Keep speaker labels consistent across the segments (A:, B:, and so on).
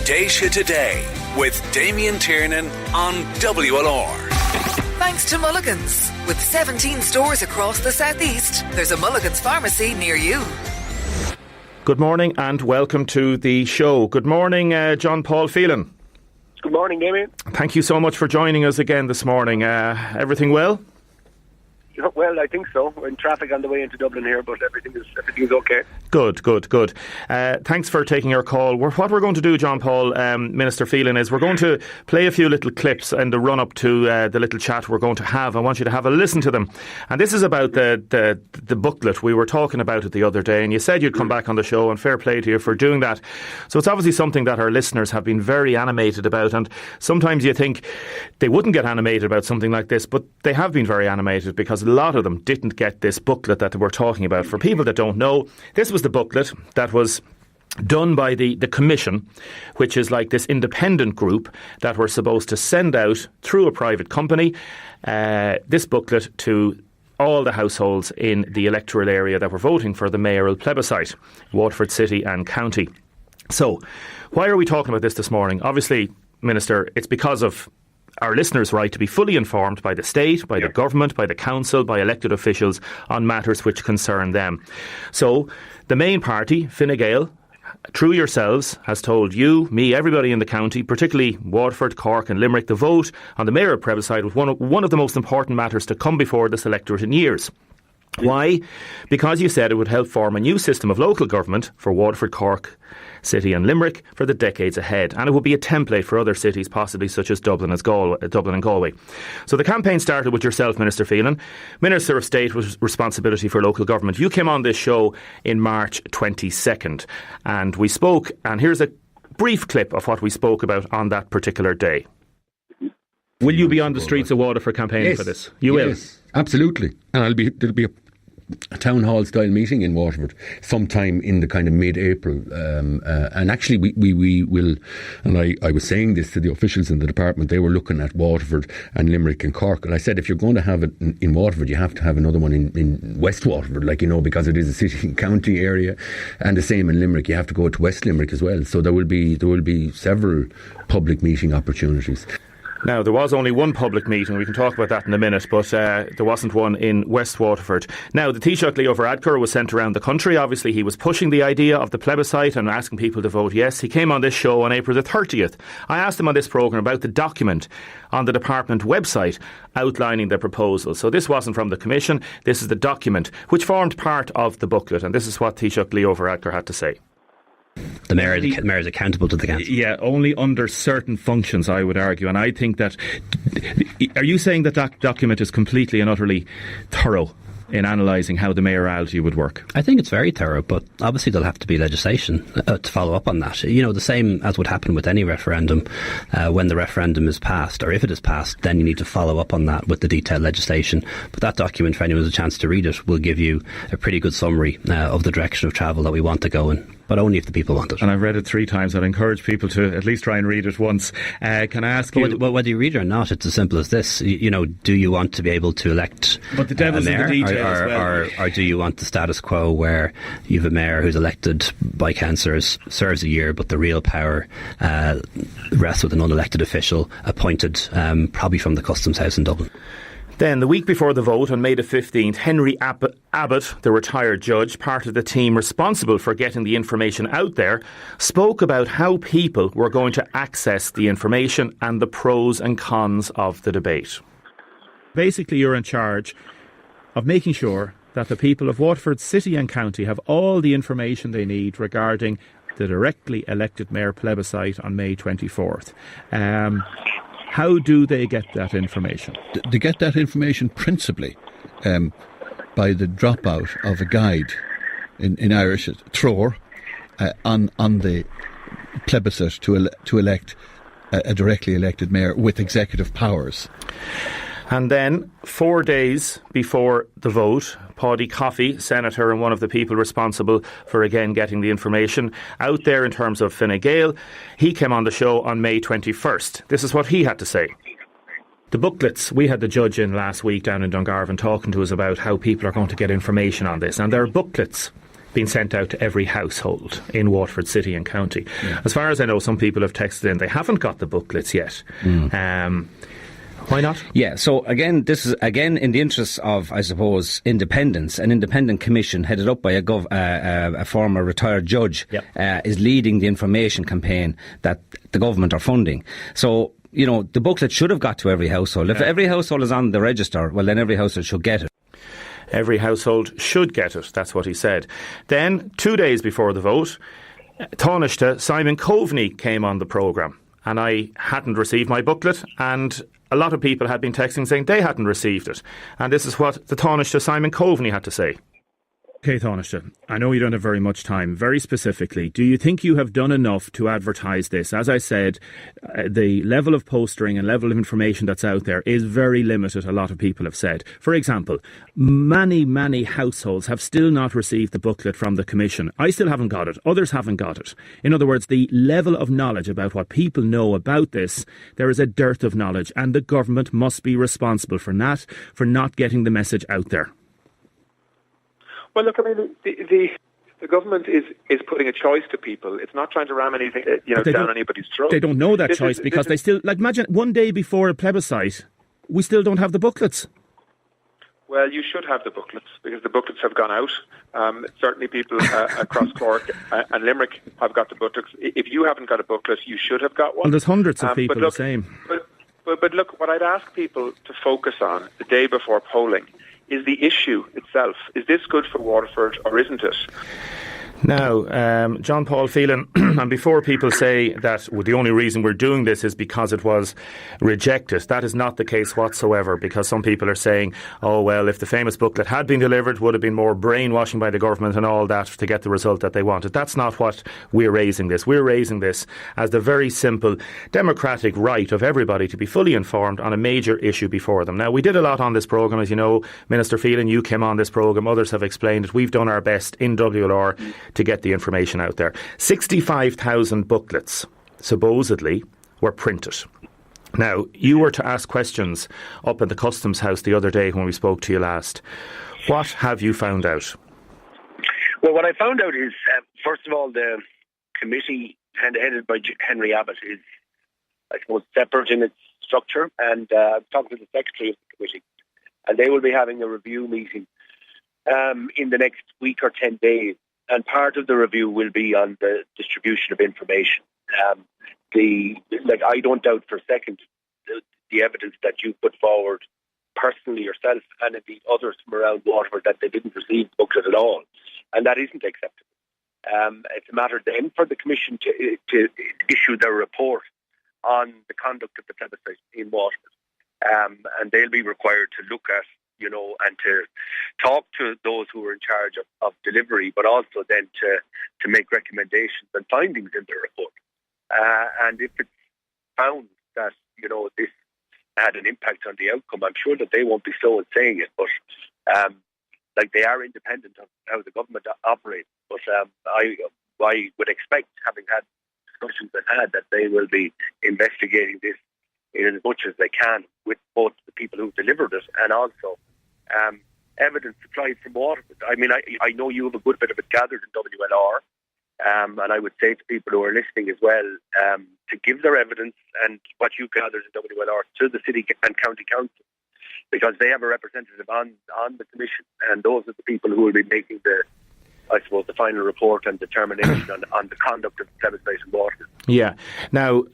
A: Déise Today with Damien Tiernan on WLR.
B: Thanks to Mulligan's. With 17 stores across the southeast, there's a Mulligan's pharmacy near you.
C: Good morning and welcome to the show. Good morning, John Paul Phelan.
D: Good morning, Damien.
C: Thank you so much for joining us again this morning. Everything well?
D: Well, I think so. We're in traffic on the way into Dublin here, but everything is okay.
C: Good. Thanks for taking our call. What we're going to do, John Paul, Minister Phelan, is we're going to play a few little clips in the run-up to the little chat we're going to have. I want you to have a listen to them. And this is about the booklet. We were talking about it the other day, and you said you'd come back on the show, and fair play to you for doing that. So it's obviously something that our listeners have been very animated about, and sometimes you think they wouldn't get animated about something like this, but they have been very animated because a lot of them didn't get this booklet that we're talking about. For people that don't know, this was the booklet that was done by the Commission, which is like this independent group that were supposed to send out through a private company this booklet to all the households in the electoral area that were voting for the mayoral plebiscite, Waterford City and County. So, why are we talking about this morning? Obviously, Minister, it's because of our listeners' right to be fully informed by the state, by the government, by the council, by elected officials on matters which concern them. So the main party, Fine Gael, through yourselves, has told you, me, everybody in the county, particularly Waterford, Cork and Limerick, the vote on the mayoral plebiscite was one of the most important matters to come before this electorate in years. Why? Because you said it would help form a new system of local government for Waterford, Cork City and Limerick for the decades ahead, and it would be a template for other cities, possibly such as Dublin and Galway. So the campaign started with yourself, Minister Phelan, Minister of State with responsibility for local government. You came on this show in March 22nd, and we spoke, and here's a brief clip of what we spoke about on that particular day. Will you be on the streets of Waterford campaigning for this? You will?
E: Yes, absolutely. And there'll be a town hall style meeting in Waterford sometime in the kind of mid-April, and actually we will, and I was saying this to the officials in the department. They were looking at Waterford and Limerick and Cork, and I said, if you're going to have it in Waterford, you have to have another one in West Waterford, because it is a city and county area, and the same in Limerick. You have to go to West Limerick as well. So there will be several public meeting opportunities.
C: Now, there was only one public meeting, we can talk about that in a minute, but there wasn't one in West Waterford. Now, the Taoiseach Leo Varadkar was sent around the country. Obviously, he was pushing the idea of the plebiscite and asking people to vote yes. He came on this show on April the 30th. I asked him on this programme about the document on the department website outlining the proposal. So this wasn't from the Commission, this is the document which formed part of the booklet, and this is what Taoiseach Leo Varadkar had to say.
F: The mayor is accountable to the council.
C: Yeah, only under certain functions, I would argue. And I think that... Are you saying that document is completely and utterly thorough in analysing how the mayoralty would work?
F: I think it's very thorough, but obviously there'll have to be legislation to follow up on that. The same as would happen with any referendum. When the referendum is passed, or if it is passed, then you need to follow up on that with the detailed legislation. But that document, for anyone who has a chance to read it, will give you a pretty good summary of the direction of travel that we want to go in. But only if the people want it.
C: And I've read it 3 times. I'd encourage people to at least try and read it once. Can I ask you...
F: Well, whether you read it or not, it's as simple as this. Do you want to be able to elect
C: but the devil's
F: a mayor?
C: In the detail as well.
F: Or do you want the status quo where you have a mayor who's elected by councillors, serves a year, but the real power rests with an unelected official appointed probably from the Customs House in Dublin?
C: Then, the week before the vote, on May the 15th, Henry Abbott, the retired judge, part of the team responsible for getting the information out there, spoke about how people were going to access the information and the pros and cons of the debate. Basically, you're in charge of making sure that the people of Waterford City and County have all the information they need regarding the directly elected mayor plebiscite on May 24th. How do they get that information?
G: They get that information principally by the dropout of a guide, in Irish, Tror, on the plebiscite to elect a directly elected mayor with executive powers.
C: And then 4 days before the vote, Paddy Coffey, Senator and one of the people responsible for again getting the information out there in terms of Fine Gael, he came on the show on May 21st. This is what he had to say. The booklets, we had the judge in last week down in Dungarvan talking to us about how people are going to get information on this. And there are booklets being sent out to every household in Waterford City and County. Yeah. As far as I know, some people have texted in, they haven't got the booklets yet. Why not?
H: Yeah, so again, this is again in the interests of, I suppose, independence. An independent commission headed up by a former retired judge is leading the information campaign that the government are funding. So, you know, the booklet should have got to every household. If every household is on the register, well, then every household should get it.
C: Every household should get it, that's what he said. Then, 2 days before the vote, Taoiseach Simon Coveney came on the programme, and I hadn't received my booklet, and a lot of people had been texting saying they hadn't received it. And this is what the Taoiseach Simon Coveney had to say. Okay, Taoiseach, I know you don't have very much time. Very specifically, do you think you have done enough to advertise this? As I said, the level of postering and level of information that's out there is very limited, a lot of people have said. For example, many households have still not received the booklet from the Commission. I still haven't got it. Others haven't got it. In other words, the level of knowledge about what people know about this, there is a dearth of knowledge, and the government must be responsible for that, for not getting the message out there.
I: Well, look, I mean, the government is putting a choice to people. It's not trying to ram anything, down anybody's throat.
C: They don't know that choice because they still, like, imagine one day before a plebiscite, we still don't have the booklets.
I: Well, you should have the booklets because the booklets have gone out. Certainly people across Cork and Limerick have got the booklets. If you haven't got a booklet, you should have got one.
C: Well, there's hundreds of people the same.
I: But look, what I'd ask people to focus on the day before polling is the issue itself. Is this good for Waterford or isn't it?
C: Now, John Paul Phelan, and before people say that the only reason we're doing this is because it was rejected, that is not the case whatsoever, because some people are saying, oh, well, if the famous booklet had been delivered, would have been more brainwashing by the government and all that to get the result that they wanted. That's not what we're raising this. We're raising this as the very simple democratic right of everybody to be fully informed on a major issue before them. Now, we did a lot on this programme, as you know. Minister Phelan, you came on this programme, others have explained it. We've done our best in WLR to get the information out there. 65,000 booklets, supposedly, were printed. Now, you were to ask questions up at the Customs House the other day when we spoke to you last. What have you found out?
D: Well, what I found out is, first of all, the committee headed by Henry Abbott is, I suppose, separate in its structure. And I'm talking to the secretary of the committee, and they will be having a review meeting in the next week or 10 days. And part of the review will be on the distribution of information. I don't doubt for a second the evidence that you put forward personally yourself and indeed others from around Waterford that they didn't receive the booklet at all. And that isn't acceptable. It's a matter then for the Commission to issue their report on the conduct of the plebiscite in Waterford. And they'll be required to look at and to talk to those who are in charge of delivery, but also then to make recommendations and findings in their report. And if it's found that, this had an impact on the outcome, I'm sure that they won't be slow in saying it, but they are independent of how the government operates. But I would expect, having had discussions that they will be investigating this in as much as they can with both the people who delivered it and also evidence supplied from Waterford. I mean, I know you have a good bit of it gathered in WLR, and I would say to people who are listening as well to give their evidence and what you gathered in WLR to the City and County Council, because they have a representative on the Commission, and those are the people who will be making the final report and determination on the conduct of the plebiscite in Waterford.
C: Yeah. Now,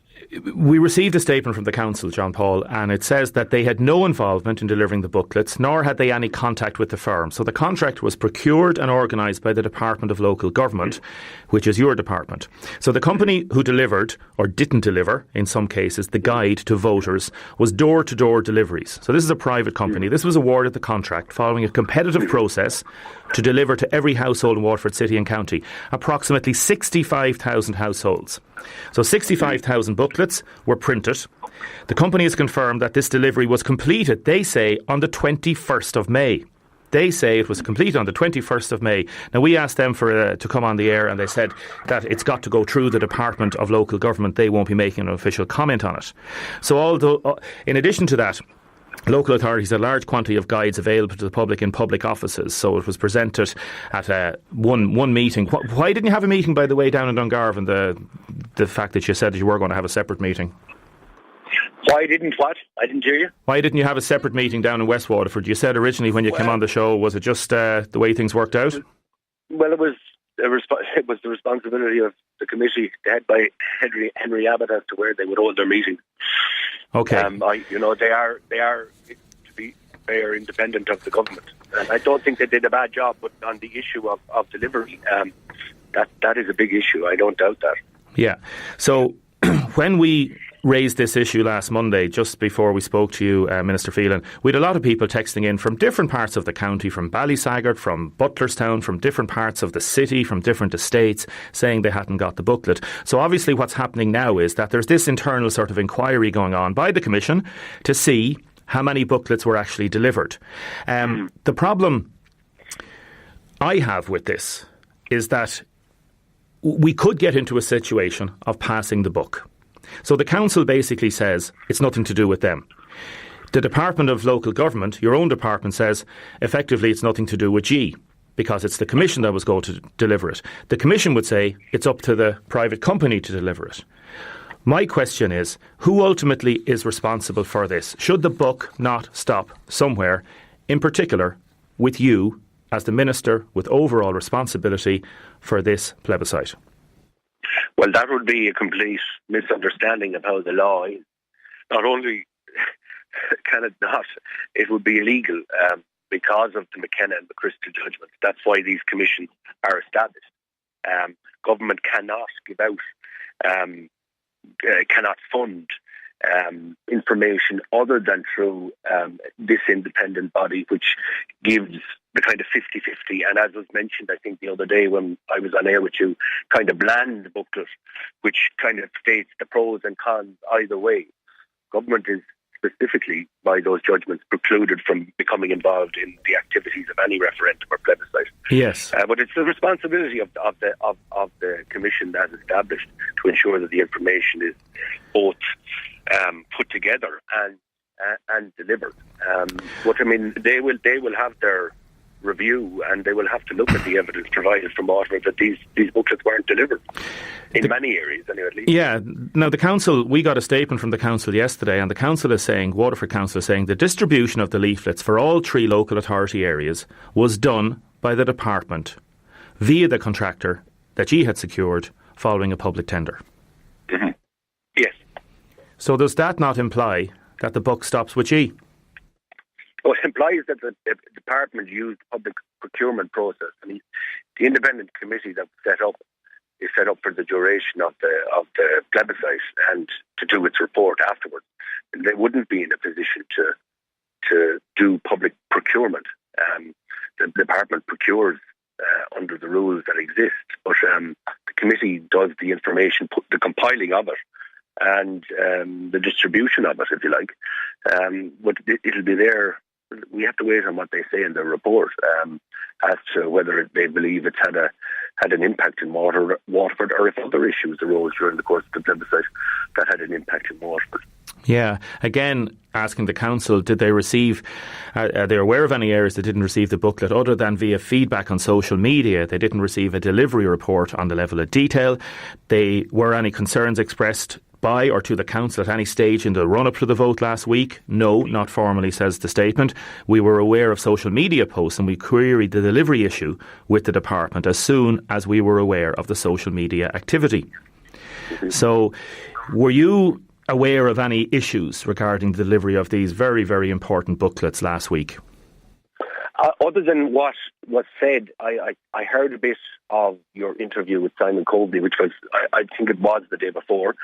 C: we received a statement from the council, John Paul, and it says that they had no involvement in delivering the booklets, nor had they any contact with the firm. So the contract was procured and organised by the Department of Local Government, which is your department. So the company who delivered, or didn't deliver, in some cases, the guide to voters was door-to-door deliveries. So this is a private company. This was awarded the contract following a competitive process to deliver to every household in Waterford City and County, approximately 65,000 households. So 65,000 booklets were printed. The company has confirmed that this delivery was completed, they say, on the 21st of May. They say it was completed on the 21st of May. Now, we asked them to come on the air, and they said that it's got to go through the Department of Local Government. They won't be making an official comment on it. So although, in addition to that, local authorities a large quantity of guides available to the public in public offices. So it was presented at one meeting. Why didn't you have a meeting, by the way, down in Dungarvan? The fact that you said that you were going to have a separate meeting.
D: Why didn't what? I didn't hear you.
C: Why didn't you have a separate meeting down in West Waterford? You said originally when you came on the show, was it just the way things worked out?
D: Well, it was the responsibility of the committee, led by Henry Abbott, as to where they would hold their meeting.
C: Okay.
D: They are to be fair, independent of the government, and I don't think they did a bad job. But on the issue of delivery, that is a big issue. I don't doubt that.
C: Yeah. So when we raised this issue last Monday, just before we spoke to you, Minister Phelan, we had a lot of people texting in from different parts of the county, from Ballysaggart, from Butlerstown, from different parts of the city, from different estates, saying they hadn't got the booklet. So obviously what's happening now is that there's this internal sort of inquiry going on by the Commission to see how many booklets were actually delivered. The problem I have with this is that we could get into a situation of passing the buck. So the council basically says it's nothing to do with them. The Department of Local Government, your own department, says effectively it's nothing to do with G, because it's the Commission that was going to deliver it. The Commission would say it's up to the private company to deliver it. My question is, who ultimately is responsible for this? Should the buck not stop somewhere, in particular with you as the Minister with overall responsibility for this plebiscite?
D: Well, that would be a complete misunderstanding of how the law is. Not only can it not, it would be illegal because of the McKenna and McChrystal judgments. That's why these commissions are established. Government cannot give out, cannot fund information other than through this independent body, which gives the kind of 50-50, and as was mentioned, I think the other day when I was on air with you, kind of bland booklet, which kind of states the pros and cons either way. Government is specifically, by those judgments, precluded from becoming involved in the activities of any referendum or plebiscite.
C: Yes.
D: But it's the responsibility of the Commission as established to ensure that the information is both put together and delivered. But I mean, they will have their review, and they will have to look at the evidence provided from Waterford that these booklets weren't delivered in many areas, anyway, at least. Yeah.
C: Now, the council, we got a statement from the council yesterday, and the council is saying, Waterford Council is saying, the distribution of the leaflets for all 3 local authority areas was done by the department via the contractor that G had secured following a public tender.
D: Mm-hmm. Yes.
C: So does that not imply that the buck stops with G?
D: Well, it implies that the department used the public procurement process. I mean, the independent committee that was set up for the duration of the plebiscite and to do its report afterwards. And they wouldn't be in a position to do public procurement. The department procures under the rules that exist, but the committee does the information, the compiling of it, and the distribution of it, if you like. But it'll be there. We have to wait on what they say in their report as to whether they believe it's had an impact in Waterford, or if other issues arose during the course of the plebiscite that had an impact in Waterford.
C: Yeah. Again, asking the council, did they receive, are they aware of any areas that didn't receive the booklet other than via feedback on social media? They didn't receive a delivery report on the level of detail. Were any concerns expressed by or to the council at any stage in the run-up to the vote last week? No, not formally, says the statement. We were aware of social media posts and we queried the delivery issue with the department as soon as we were aware of the social media activity. So, were you aware of any issues regarding the delivery of these very, very important booklets last week?
D: Other than what was said, I heard a bit of your interview with Simon Colby, which was, I think it was the day before.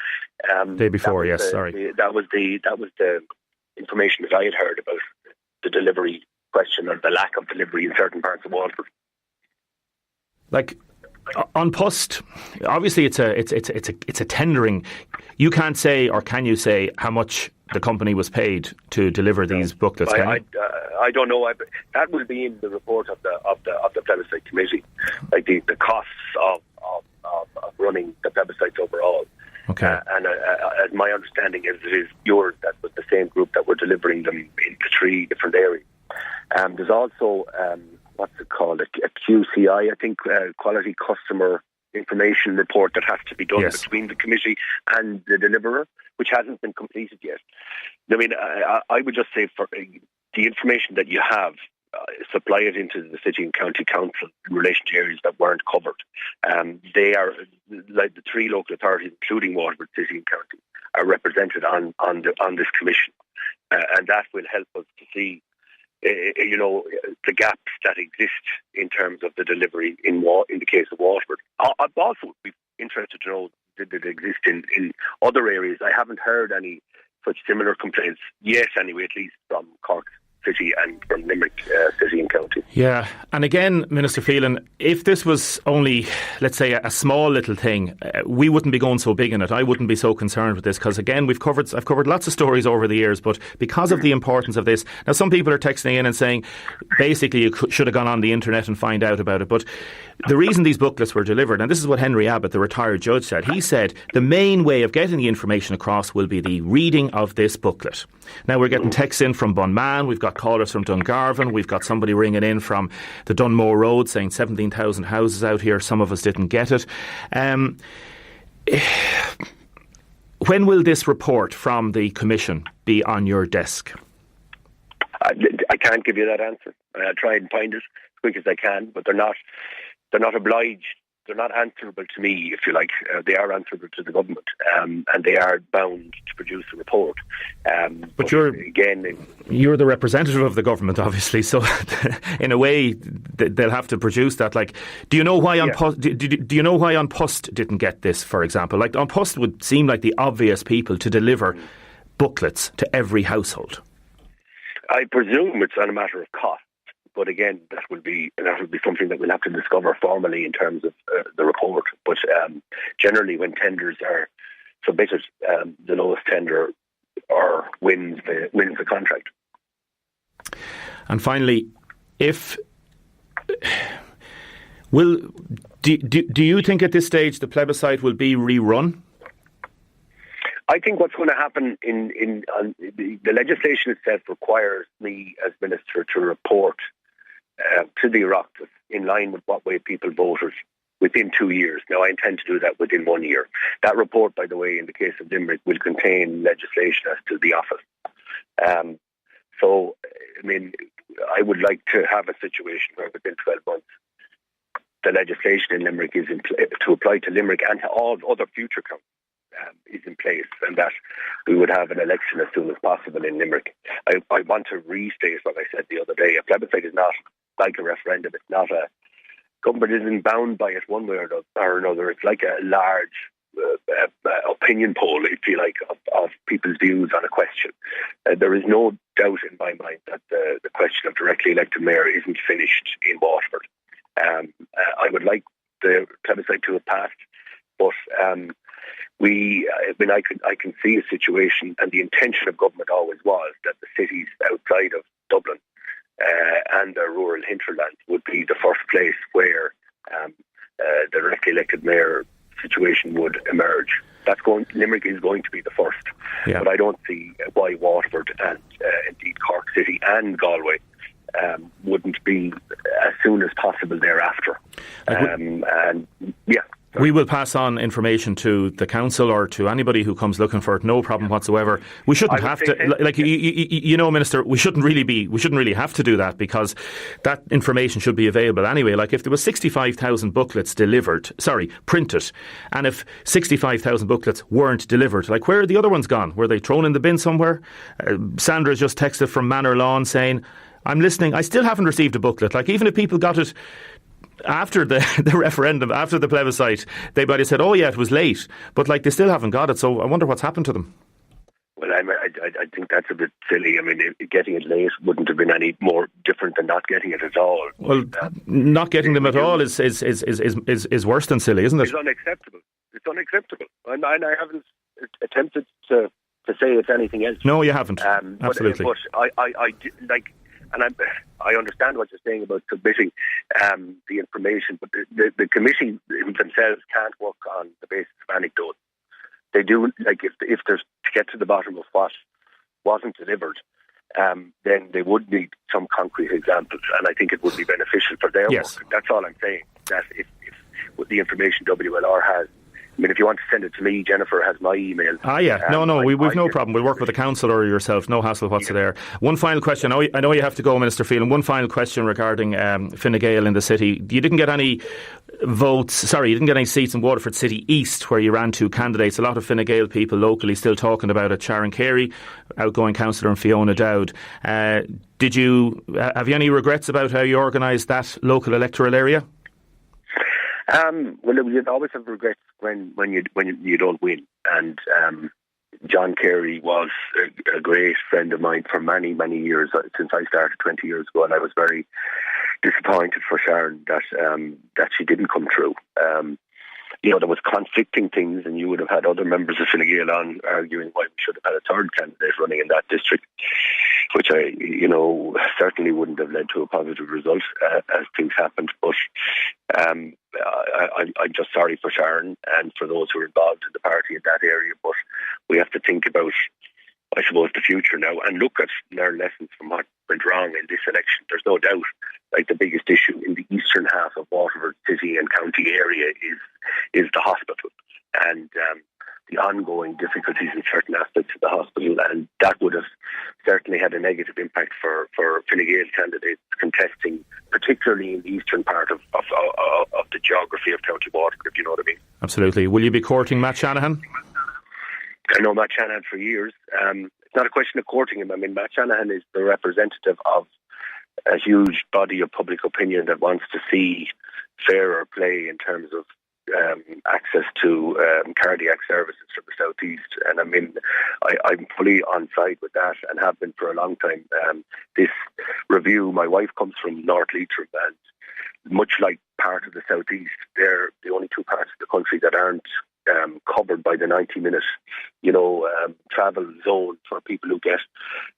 C: Day before, yes, sorry.
D: That was the information that I had heard about the delivery question, or the lack of delivery in certain parts of Waterford.
C: Like, on Pust, obviously it's a tendering. You can't say, or can you say, how much the company was paid to deliver these booklets?
D: I don't know. That will be in the report of the plebiscite committee, like the costs of running the plebiscites overall.
C: Okay.
D: And as my understanding is, it is yours that was the same group that were delivering them into 3 different areas. There's also, what's it called, a QCI, I think, Quality Customer Information Report that has to be done between the committee and the deliverer, which hasn't been completed yet. I mean, I would just say for the information that you have, supply it into the City and County Council in relation to areas that weren't covered. They are, like the 3 local authorities, including Waterford City and County, are represented on this commission. And that will help us to see the gaps that exist in terms of the delivery in the case of Waterford. I'd also be interested to know, did it exist in other areas? I haven't heard any such similar complaints yet, anyway, at least from Cork City and from Limerick City and County. Yeah,
C: and again, Minister Phelan, if this was only, let's say, a small little thing, we wouldn't be going so big in it. I wouldn't be so concerned with this, because again, I've covered lots of stories over the years, but because of the importance of this, now some people are texting in and saying, basically you should have gone on the internet and find out about it, but the reason these booklets were delivered, and this is what Henry Abbott, the retired judge, said, he said the main way of getting the information across will be the reading of this booklet. Now we're getting texts in from Bunman, we've got callers from Dungarvan, we've got somebody ringing in from the Dunmore Road saying 17,000 houses out here, some of us didn't get it. When will this report from the Commission be on your desk?
D: I can't give you that answer. I'll try and find it as quick as I can, but they're not obliged. They're not answerable to me, if you like. They are answerable to the government, and they are bound to produce a report. But you're the representative of the government, obviously. So, in a way, they'll have to produce that. Like, do you know why do you know why An Post didn't get this, for example? Like, An Post would seem like the obvious people to deliver booklets to every household. I presume it's on a matter of cost. But again, that will be something that we'll have to discover formally in terms of the report. But generally, when tenders are submitted, the lowest tender wins the contract. And finally, do you think at this stage the plebiscite will be rerun? I think what's going to happen in the legislation itself requires me as Minister to report to the Oireachtas in line with what way people voted within 2 years. Now, I intend to do that within 1 year. That report, by the way, in the case of Limerick, will contain legislation as to the office. So, I mean, I would like to have a situation where within 12 months, the legislation in Limerick is to apply to Limerick and to all other future counties is in place, and that we would have an election as soon as possible in Limerick. I want to restate what I said the other day. A plebiscite is not like a referendum. It's not government isn't bound by it one way or another. It's like a large opinion poll, if you like, of people's views on a question. There is no doubt in my mind that the question of directly elected mayor isn't finished in Waterford. I would like the plebiscite to have passed, but I can see a situation, and the intention of government always was that the cities outside of Dublin and the rural hinterlands would be the first place where the directly elected mayor situation would emerge. Limerick is going to be the first, but I don't see why Waterford and indeed Cork City and Galway wouldn't be as soon as possible thereafter. We will pass on information to the council or to anybody who comes looking for it. No problem whatsoever. We shouldn't have to, Minister. We shouldn't really have to do that, because that information should be available anyway. Like, if there was 65,000 booklets printed, and if 65,000 booklets weren't delivered, like, where are the other ones gone? Were they thrown in the bin somewhere? Sandra's just texted from Manor Lawn saying, "I'm listening. I still haven't received a booklet." Like, even if people got it after the referendum, after the plebiscite, they might have said, "Oh yeah, it was late," but like, they still haven't got it. So I wonder what's happened to them. Well, I think that's a bit silly. I mean, getting it late wouldn't have been any more different than not getting it at all. Well, not getting them at all is worse than silly, isn't it? It's unacceptable. It's unacceptable, and I haven't attempted to say it's anything else. No, you haven't. Absolutely. But I understand what you're saying about submitting the information, but the committee themselves can't work on the basis of anecdotes. they do, like if there's to get to the bottom of what wasn't delivered, then they would need some concrete examples, and I think it would be beneficial for their work. That's all I'm saying. That if with the information WLR has, I mean, if you want to send it to me, Jennifer has my email.
C: We've no problem. We'll work with the council or yourself. No hassle whatsoever. One final question. I know you have to go, Minister Phelan. One final question regarding Fine Gael in the city. You didn't get any votes. You didn't get any seats in Waterford City East, where you ran two candidates. A lot of Fine Gael people locally still talking about it. Sharon Carey, outgoing councillor, and Fiona Dowd. Have you any regrets about how you organised that local electoral area?
D: Well, you'd always have regrets when you don't win. And John Carey was a great friend of mine for many, many years, since I started 20 years ago, and I was very disappointed for Sharon that she didn't come through. There was conflicting things, and you would have had other members of Fine Gael on arguing why we should have had a third candidate running in that district, which I certainly wouldn't have led to a positive result as things happened. But I'm just sorry for Sharon and for those who are involved in the party in that area. But we have to think about, I suppose, the future now and learn lessons from what went wrong in this election. There's no doubt, like, the biggest issue in the eastern half of Waterford City and County area is the hospital and the ongoing difficulties in certain aspects of the hospital, and that would have certainly had a negative impact for Fine Gael candidates contesting, particularly in the eastern part of the geography of County Waterford, if you know what I mean.
C: Absolutely. Will you be courting Matt Shanahan?
D: I know Matt Shanahan for years. It's not a question of courting him. I mean, Matt Shanahan is the representative of a huge body of public opinion that wants to see fairer play in terms of access to cardiac services for the southeast, and I mean, I'm fully on side with that and have been for a long time. This review, my wife comes from North Leitrim, and much like part of the southeast, they're the only two parts of the country that aren't covered by the 90-minute, travel zone for people who get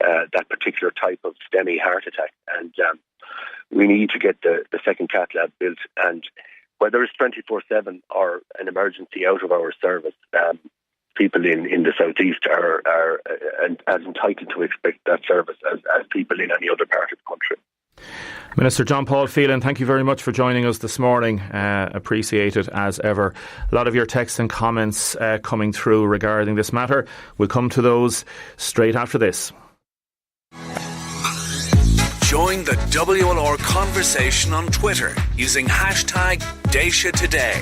D: that particular type of STEMI heart attack, and we need to get the second cath lab built. And whether it's 24/7 or an emergency out of our service, people in the southeast are as entitled to expect that service as people in any other part of the country.
C: Minister John Paul Phelan, thank you very much for joining us this morning. Appreciate it as ever. A lot of your texts and comments coming through regarding this matter. We'll come to those straight after this.
A: Join the WLR conversation on Twitter using hashtag Déise Today.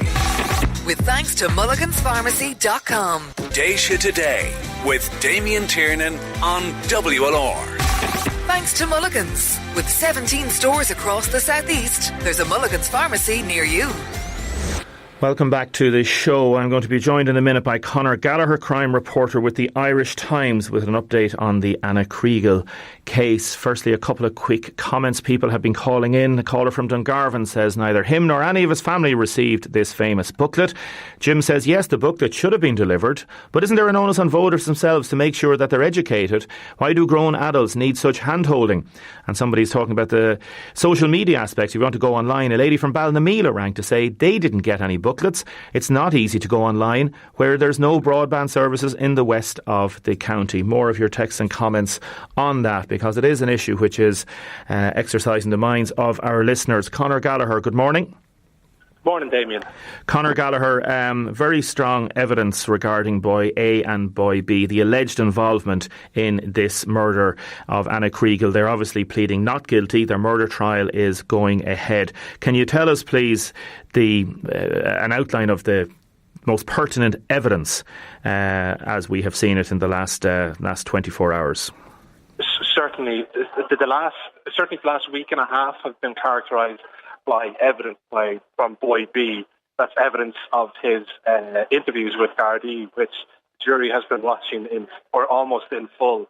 B: With thanks to mulliganspharmacy.com.
A: Déise Today with Damien Tiernan on WLR.
B: Thanks to Mulligan's. With 17 stores across the southeast, there's a Mulligan's pharmacy near you.
C: Welcome back to the show. I'm going to be joined in a minute by Conor Gallagher, crime reporter with the Irish Times, with an update on the Anna Kriegel case. Firstly, a couple of quick comments people have been calling in. A caller from Dungarvan says neither him nor any of his family received this famous booklet. Jim says, yes, the booklet should have been delivered, but isn't there an onus on voters themselves to make sure that they're educated? Why do grown adults need such hand-holding? And somebody's talking about the social media aspects. If you want to go online, a lady from Ballinamila rang to say they didn't get any booklets. It's not easy to go online where there's no broadband services in the west of the county. More of your texts and comments on that, because it is an issue which is exercising the minds of our listeners. Conor Gallagher, good morning.
J: Morning, Damien.
C: Conor Gallagher, very strong evidence regarding boy A and boy B, the alleged involvement in this murder of Anna Kriegel. They're obviously pleading not guilty. Their murder trial is going ahead. Can you tell us, please, an outline of the most pertinent evidence as we have seen it in the last 24 hours?
J: Certainly. The last week and a half have been characterised by evidence from boy B. That's evidence of his interviews with Gardaí, which the jury has been watching or almost in full.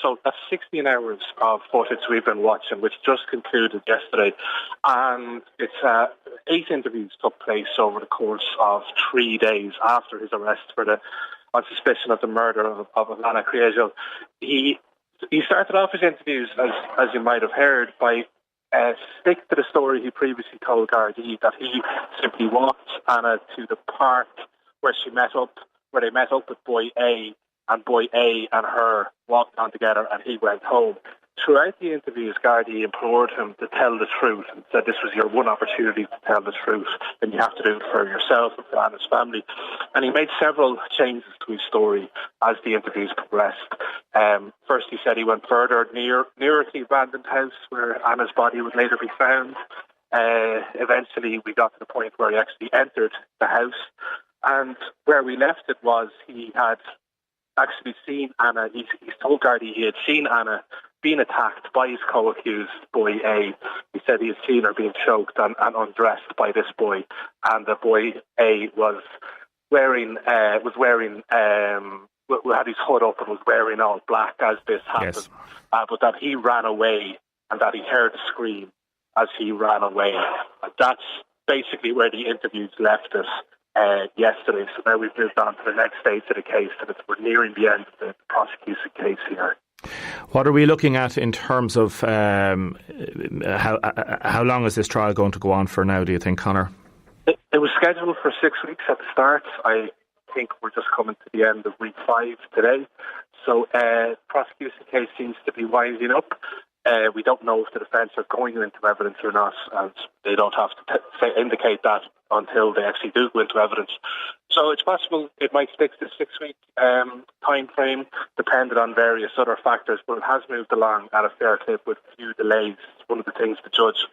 J: So that's 16 hours of footage we've been watching, which just concluded yesterday. And it's 8 interviews took place over the course of 3 days after his arrest on suspicion of the murder of Anna Kriegel. He started off his interviews, as you might have heard, by stick to the story he previously told Gardaí, that he simply walked Anna to the park where she met up where they met up with boy A, and boy A and her walked on together and he went home. Throughout the interviews, Gardaí implored him to tell the truth and said this was your one opportunity to tell the truth, and you have to do it for yourself and for Anna's family. And he made several changes to his story as the interviews progressed. First, he said he went further nearer to the abandoned house where Anna's body would later be found. Eventually, we got to the point where he actually entered the house, and where we left it was he had actually seen Anna. He's told Gardaí he had seen Anna being attacked by his co-accused, boy A. He said he had seen her being choked and undressed by this boy, and the boy A was had his hood up and was wearing all black as this happened.
C: Yes.
J: But that he ran away and that he heard a scream as he ran away. And that's basically where the interviews left us yesterday. So now we've moved on to the next stage of the case, and we're nearing the end of the prosecution case here.
C: What are we looking at in terms of how long is this trial going to go on for now, do you think, Conor?
J: It was scheduled for 6 weeks at the start. I think we're just coming to the end of week 5 today. So the prosecution case seems to be winding up. We don't know if the defence are going into evidence or not, and they don't have to indicate that until they actually do go into evidence. So it's possible it might stick to 6 week time frame, depending on various other factors, but it has moved along at a fair clip with few delays. One of the things the judge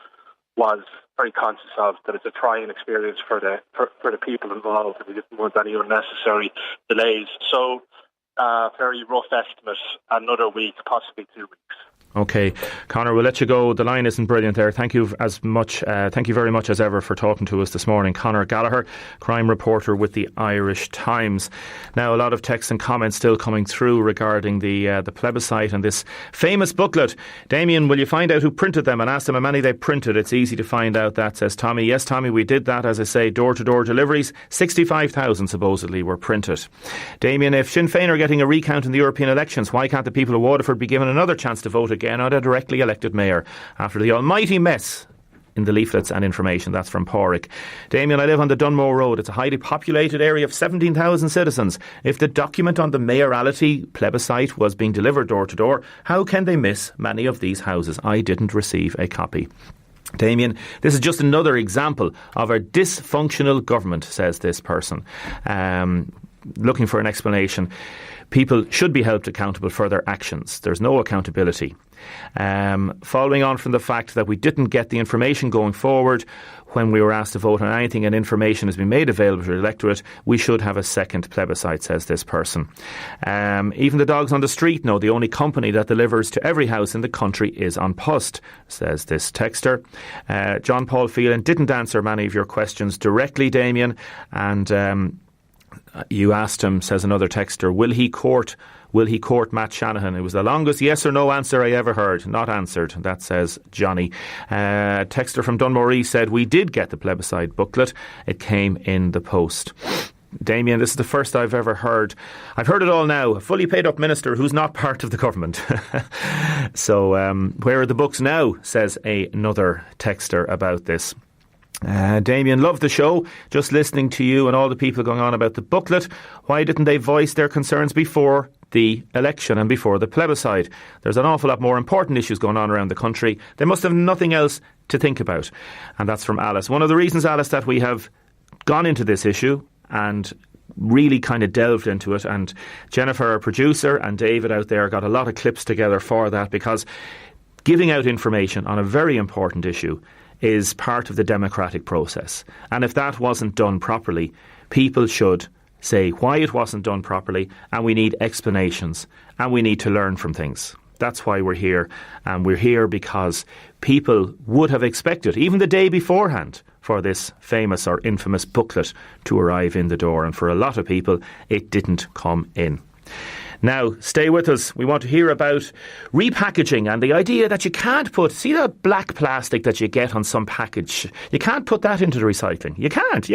J: was very conscious of, that it's a trying experience for the people involved, and we didn't want any unnecessary delays. So very rough estimate, another week, possibly 2 weeks.
C: Okay, Conor, we'll let you go. The line isn't brilliant there. Thank you very much as ever for talking to us this morning. Conor Gallagher, crime reporter with the Irish Times. Now, a lot of texts and comments still coming through regarding the plebiscite and this famous booklet. Damien, will you find out who printed them and ask them how many they printed? It's easy to find out that, says Tommy. Yes, Tommy, we did that. As I say, door-to-door deliveries. 65,000 supposedly were printed. Damien, if Sinn Féin are getting a recount in the European elections, why can't the people of Waterford be given another chance to vote again on a directly elected mayor after the almighty mess in the leaflets and information? That's from Porrick. Damien, I live on the Dunmore Road. It's a highly populated area of 17,000 citizens. If the document on the mayoralty plebiscite was being delivered door to door, how can they miss many of these houses? I didn't receive a copy. Damien, this is just another example of our dysfunctional government, says this person. Looking for an explanation. People should be held accountable for their actions. There's no accountability. Following on from the fact that we didn't get the information going forward when we were asked to vote on anything and information has been made available to the electorate, we should have a second plebiscite, says this person. Even the dogs on the street know the only company that delivers to every house in the country is An Post, says this texter. John Paul Phelan didn't answer many of your questions directly, Damien, and you asked him, says another texter, will he court Matt Shanahan? It was the longest yes or no answer I ever heard. Not answered. That says Johnny. Texter from Dunmore said, we did get the plebiscite booklet. It came in the post. Damien, this is the first I've ever heard. I've heard it all now. A fully paid up minister who's not part of the government. So where are the books now? Says another texter about this. Damien, love the show. Just listening to you and all the people going on about the booklet. Why didn't they voice their concerns before the election and before the plebiscite? There's an awful lot more important issues going on around the country. They must have nothing else to think about. And that's from Alice. One of the reasons, Alice, that we have gone into this issue and really kind of delved into it, and Jennifer, our producer, and David out there got a lot of clips together for that, because giving out information on a very important issue is part of the democratic process. And if that wasn't done properly, people should say why it wasn't done properly, and we need explanations, and we need to learn from things. That's why we're here. And we're here because people would have expected, even the day beforehand, for this famous or infamous booklet to arrive in the door. And for a lot of people, it didn't come in. Now, stay with us. We want to hear about repackaging and the idea that you can't put, see that black plastic that you get on some package? You can't put that into the recycling. You can't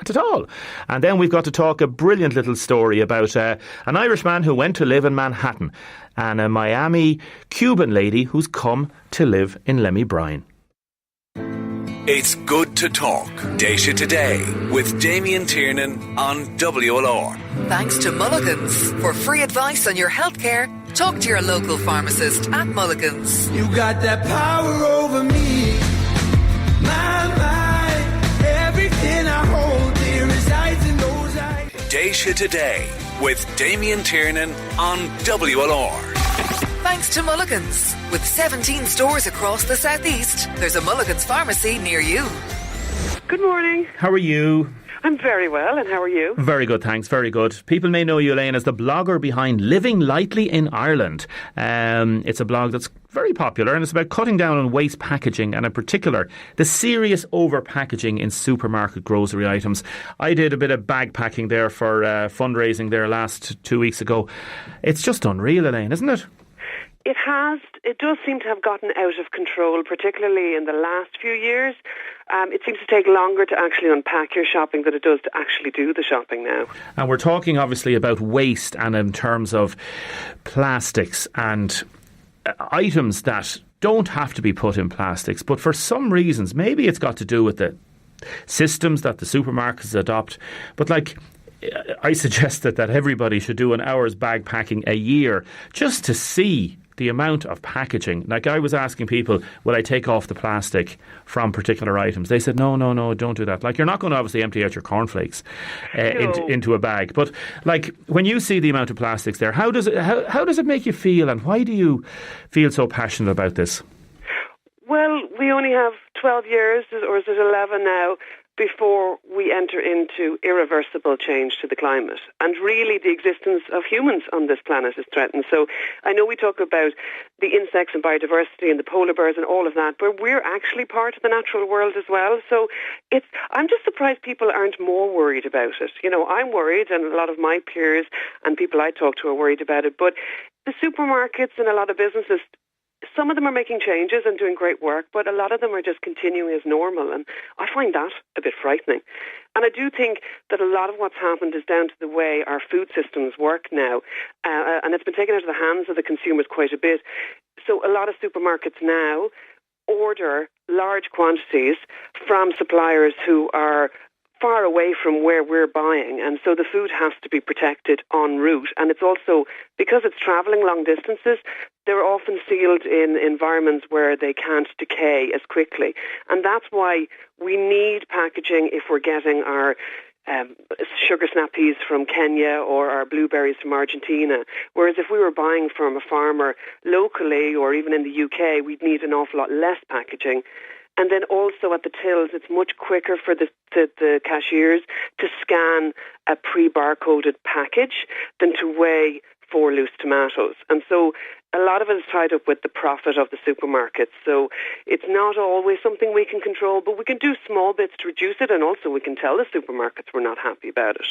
C: at all. And then we've got to talk a brilliant little story about an Irishman who went to live in Manhattan and a Miami Cuban lady who's come to live in Lemmy Bryan.
A: It's good to talk. Déise Today with Damien Tiernan on WLR.
B: Thanks to Mulligan's. For free advice on your healthcare, talk to your local pharmacist at Mulligan's.
K: You got that power over me. My, everything I hold dear resides in those eyes.
A: Déise Today with Damien Tiernan on WLR.
B: Thanks to Mulligan's. With 17 stores across the southeast, there's a Mulligan's pharmacy near you.
L: Good morning.
C: How are you?
L: I'm very well, and how are you?
C: Very good, thanks. Very good. People may know you, Elaine, as the blogger behind Living Lightly in Ireland. It's a blog that's very popular, and it's about cutting down on waste packaging, and in particular, the serious over-packaging in supermarket grocery items. I did a bit of bag packing there for fundraising there last 2 weeks ago. It's just unreal, Elaine, isn't it?
L: It does seem to have gotten out of control, particularly in the last few years. It seems to take longer to actually unpack your shopping than it does to actually do the shopping now.
C: And we're talking obviously about waste, and in terms of plastics and items that don't have to be put in plastics, but for some reasons, maybe it's got to do with the systems that the supermarkets adopt, but I suggested that everybody should do an hour's bag packing a year just to see the amount of packaging. I was asking people, will I take off the plastic from particular items? They said, no, don't do that. You're not going to obviously empty out your cornflakes into a bag. But when you see the amount of plastics there, how does it make you feel, and why do you feel so passionate about this?
L: Well, we only have 12 years, or is it 11 now, before we enter into irreversible change to the climate. And really the existence of humans on this planet is threatened. So I know we talk about the insects and biodiversity and the polar bears and all of that, but we're actually part of the natural world as well. So I'm just surprised people aren't more worried about it. I'm worried, and a lot of my peers and people I talk to are worried about it. But the supermarkets and a lot of businesses, some of them are making changes and doing great work, but a lot of them are just continuing as normal, and I find that a bit frightening. And I do think that a lot of what's happened is down to the way our food systems work now, and it's been taken out of the hands of the consumers quite a bit. So a lot of supermarkets now order large quantities from suppliers who are far away from where we're buying, and so the food has to be protected en route. And it's also, because it's travelling long distances, they're often sealed in environments where they can't decay as quickly. And that's why we need packaging if we're getting our sugar snap peas from Kenya or our blueberries from Argentina. Whereas if we were buying from a farmer locally or even in the UK, we'd need an awful lot less packaging. And then also at the tills, it's much quicker for the cashiers to scan a pre-barcoded package than to weigh 4 loose tomatoes. And so a lot of it is tied up with the profit of the supermarkets. So it's not always something we can control, but we can do small bits to reduce it, and also we can tell the supermarkets we're not happy about it.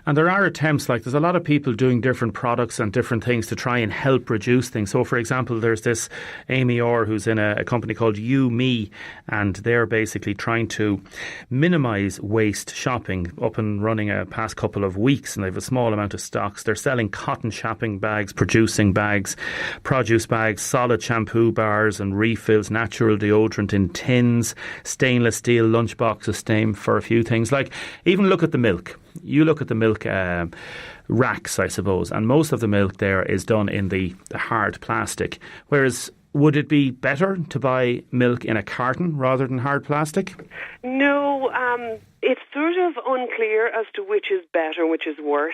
C: And there are attempts, there's a lot of people doing different products and different things to try and help reduce things. So, for example, there's this Amy Orr who's in a company called You Me, and they're basically trying to minimise waste shopping, up and running a past couple of weeks, and they have a small amount of stocks. They're selling cotton shopping bags, producing bags, produce bags, solid shampoo bars and refills, natural deodorant in tins, stainless steel lunchboxes, same for a few things. Even look at the milk. You look at the milk racks, I suppose, and most of the milk there is done in the hard plastic. Whereas, would it be better to buy milk in a carton rather than hard plastic?
L: No, it's sort of unclear as to which is better and which is worse.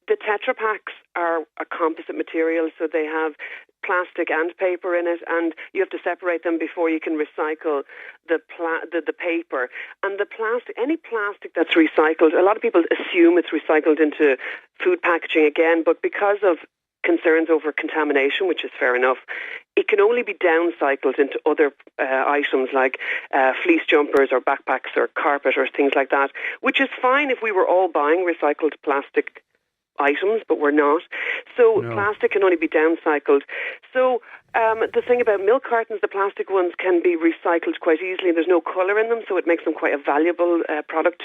L: The Tetra Paks are a composite material, so they have plastic and paper in it, and you have to separate them before you can recycle the paper. And the plastic, any plastic that's recycled, a lot of people assume it's recycled into food packaging again, but because of concerns over contamination, which is fair enough, it can only be downcycled into other items like fleece jumpers or backpacks or carpet or things like that, which is fine if we were all buying recycled plastic items, but we're not. So plastic can only be downcycled. So the thing about milk cartons, the plastic ones can be recycled quite easily. There's no colour in them, so it makes them quite a valuable product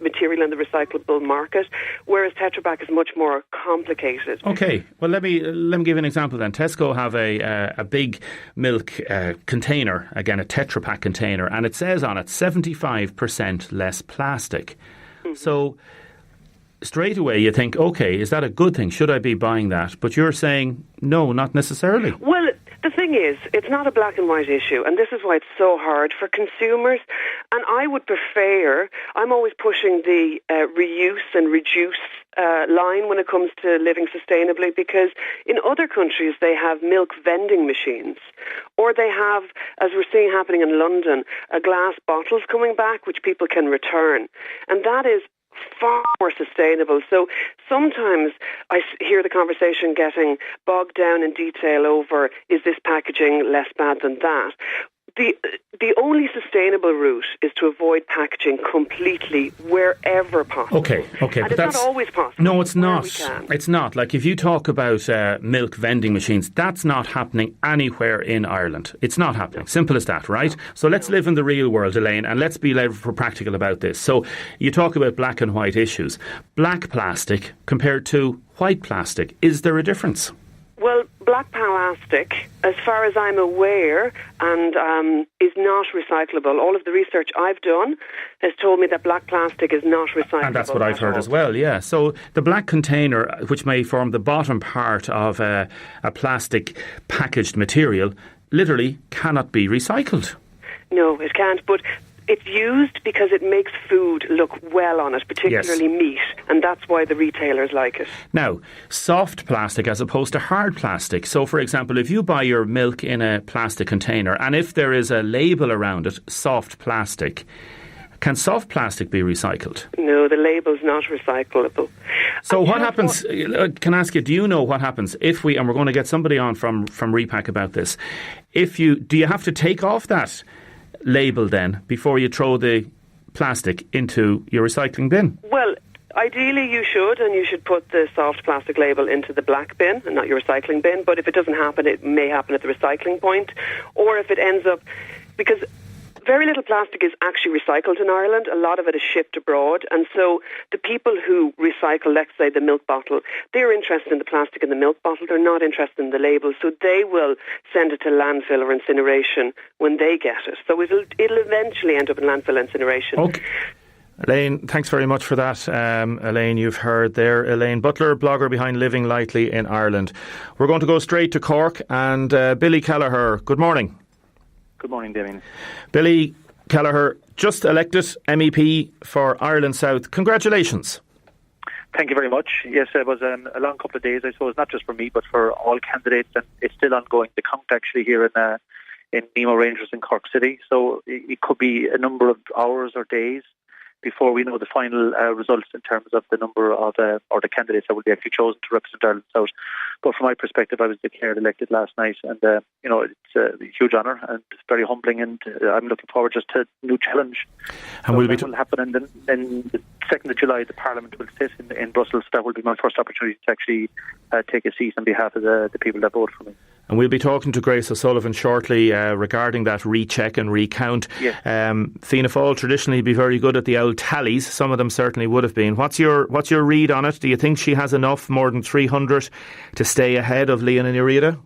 L: material in the recyclable market, whereas Tetra Pak is much more complicated.
C: Okay, well let me give you an example then. Tesco have a big milk container, again a Tetra Pak container, and it says on it 75% less plastic. Mm-hmm. So straight away you think, okay, is that a good thing? Should I be buying that? But you're saying, no, not necessarily.
L: Well, the thing is, it's not a black and white issue, and this is why it's so hard for consumers. And I would prefer, I'm always pushing the reuse and reduce line when it comes to living sustainably, because in other countries they have milk vending machines, or they have, as we're seeing happening in London, glass bottles coming back which people can return. And that is far more sustainable. So sometimes I hear the conversation getting bogged down in detail over, is this packaging less bad than that? The only sustainable route is to avoid packaging completely wherever possible.
C: Okay,
L: and it's not always possible.
C: No, it's not. It's not. Like if you talk about milk vending machines, that's not happening anywhere in Ireland. It's not happening. Simple as that, right? So let's live in the real world, Elaine, and let's be practical about this. So you talk about black and white issues. Black plastic compared to white plastic, is there a difference?
L: Well, black plastic, as far as I'm aware, and is not recyclable. All of the research I've done has told me that black plastic is not recyclable.
C: And that's what I've heard as well, yeah. So the black container, which may form the bottom part of a plastic packaged material, literally cannot be recycled.
L: No, it can't, but it's used because it makes food look well on it, particularly meat, and that's why the retailers like it.
C: Now, soft plastic as opposed to hard plastic. So, for example, if you buy your milk in a plastic container, and if there is a label around it, soft plastic, can soft plastic be recycled?
L: No, the label's not recyclable.
C: So what happens, can I ask you, do you know what happens if we, and we're going to get somebody on from Repack about this, do you have to take off that label then before you throw the plastic into your recycling bin?
L: Well, ideally you should, and you should put the soft plastic label into the black bin and not your recycling bin. But if it doesn't happen, it may happen at the recycling point, or if it ends up, because very little plastic is actually recycled in Ireland. A lot of it is shipped abroad. And so the people who recycle, let's say, the milk bottle, they're interested in the plastic in the milk bottle. They're not interested in the label. So they will send it to landfill or incineration when they get it. So it'll eventually end up in landfill incineration.
C: Okay. Elaine, thanks very much for that. Elaine, you've heard there. Elaine Butler, blogger behind Living Lightly in Ireland. We're going to go straight to Cork. And Billy Kelleher, good morning.
M: Good morning, Damien.
C: Billy Kelleher, just elected MEP for Ireland South. Congratulations.
M: Thank you very much. Yes, it was a long couple of days, I suppose, not just for me, but for all candidates, and it's still ongoing. The count actually here in Nemo Rangers in Cork City, so it could be a number of hours or days before we know the final results in terms of the number of or the candidates that will be actually chosen to represent Ireland South. But from my perspective, I was declared elected last night, and it's a huge honour and very humbling, and I'm looking forward just to a new challenge.
C: And
M: will happen in the 2nd of July. The Parliament will sit in Brussels. That will be my first opportunity to actually take a seat on behalf of the people that vote for me.
C: And we'll be talking to Grace O'Sullivan shortly regarding that recheck and recount.
M: Yes.
C: Fianna Fáil traditionally be very good at the old tallies. Some of them certainly would have been. What's your read on it? Do you think she has enough, more than 300, to stay ahead of Leon and Iriada?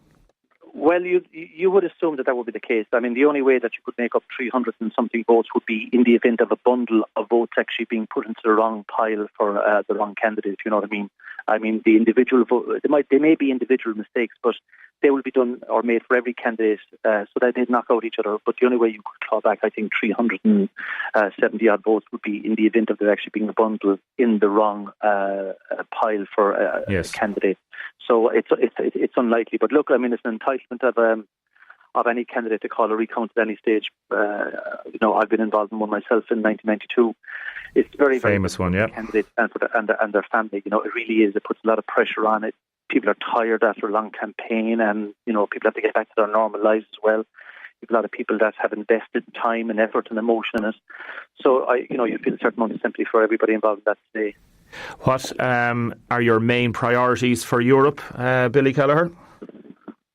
M: Well, you would assume that would be the case. I mean, the only way that you could make up 300 and something votes would be in the event of a bundle of votes actually being put into the wrong pile for the wrong candidate, if you know what I mean. I mean, the individual vote, they may be individual mistakes, but they will be done or made for every candidate so that they knock out each other. But the only way you could claw back, I think, 370-odd votes would be in the event of there actually being a bundle in the wrong pile for a candidate. So it's unlikely. But look, I mean, it's an entitlement of any candidate to call a recount at any stage. I've been involved in one myself in 1992. It's very
C: famous one, yeah.
M: Candidates and their family. It really is. It puts a lot of pressure on it. People are tired after a long campaign, and people have to get back to their normal lives as well. You have a lot of people that have invested time and effort and emotion in it. So you feel a certain amount of sympathy for everybody involved in that today.
C: What are your main priorities for Europe, Billy Kelleher?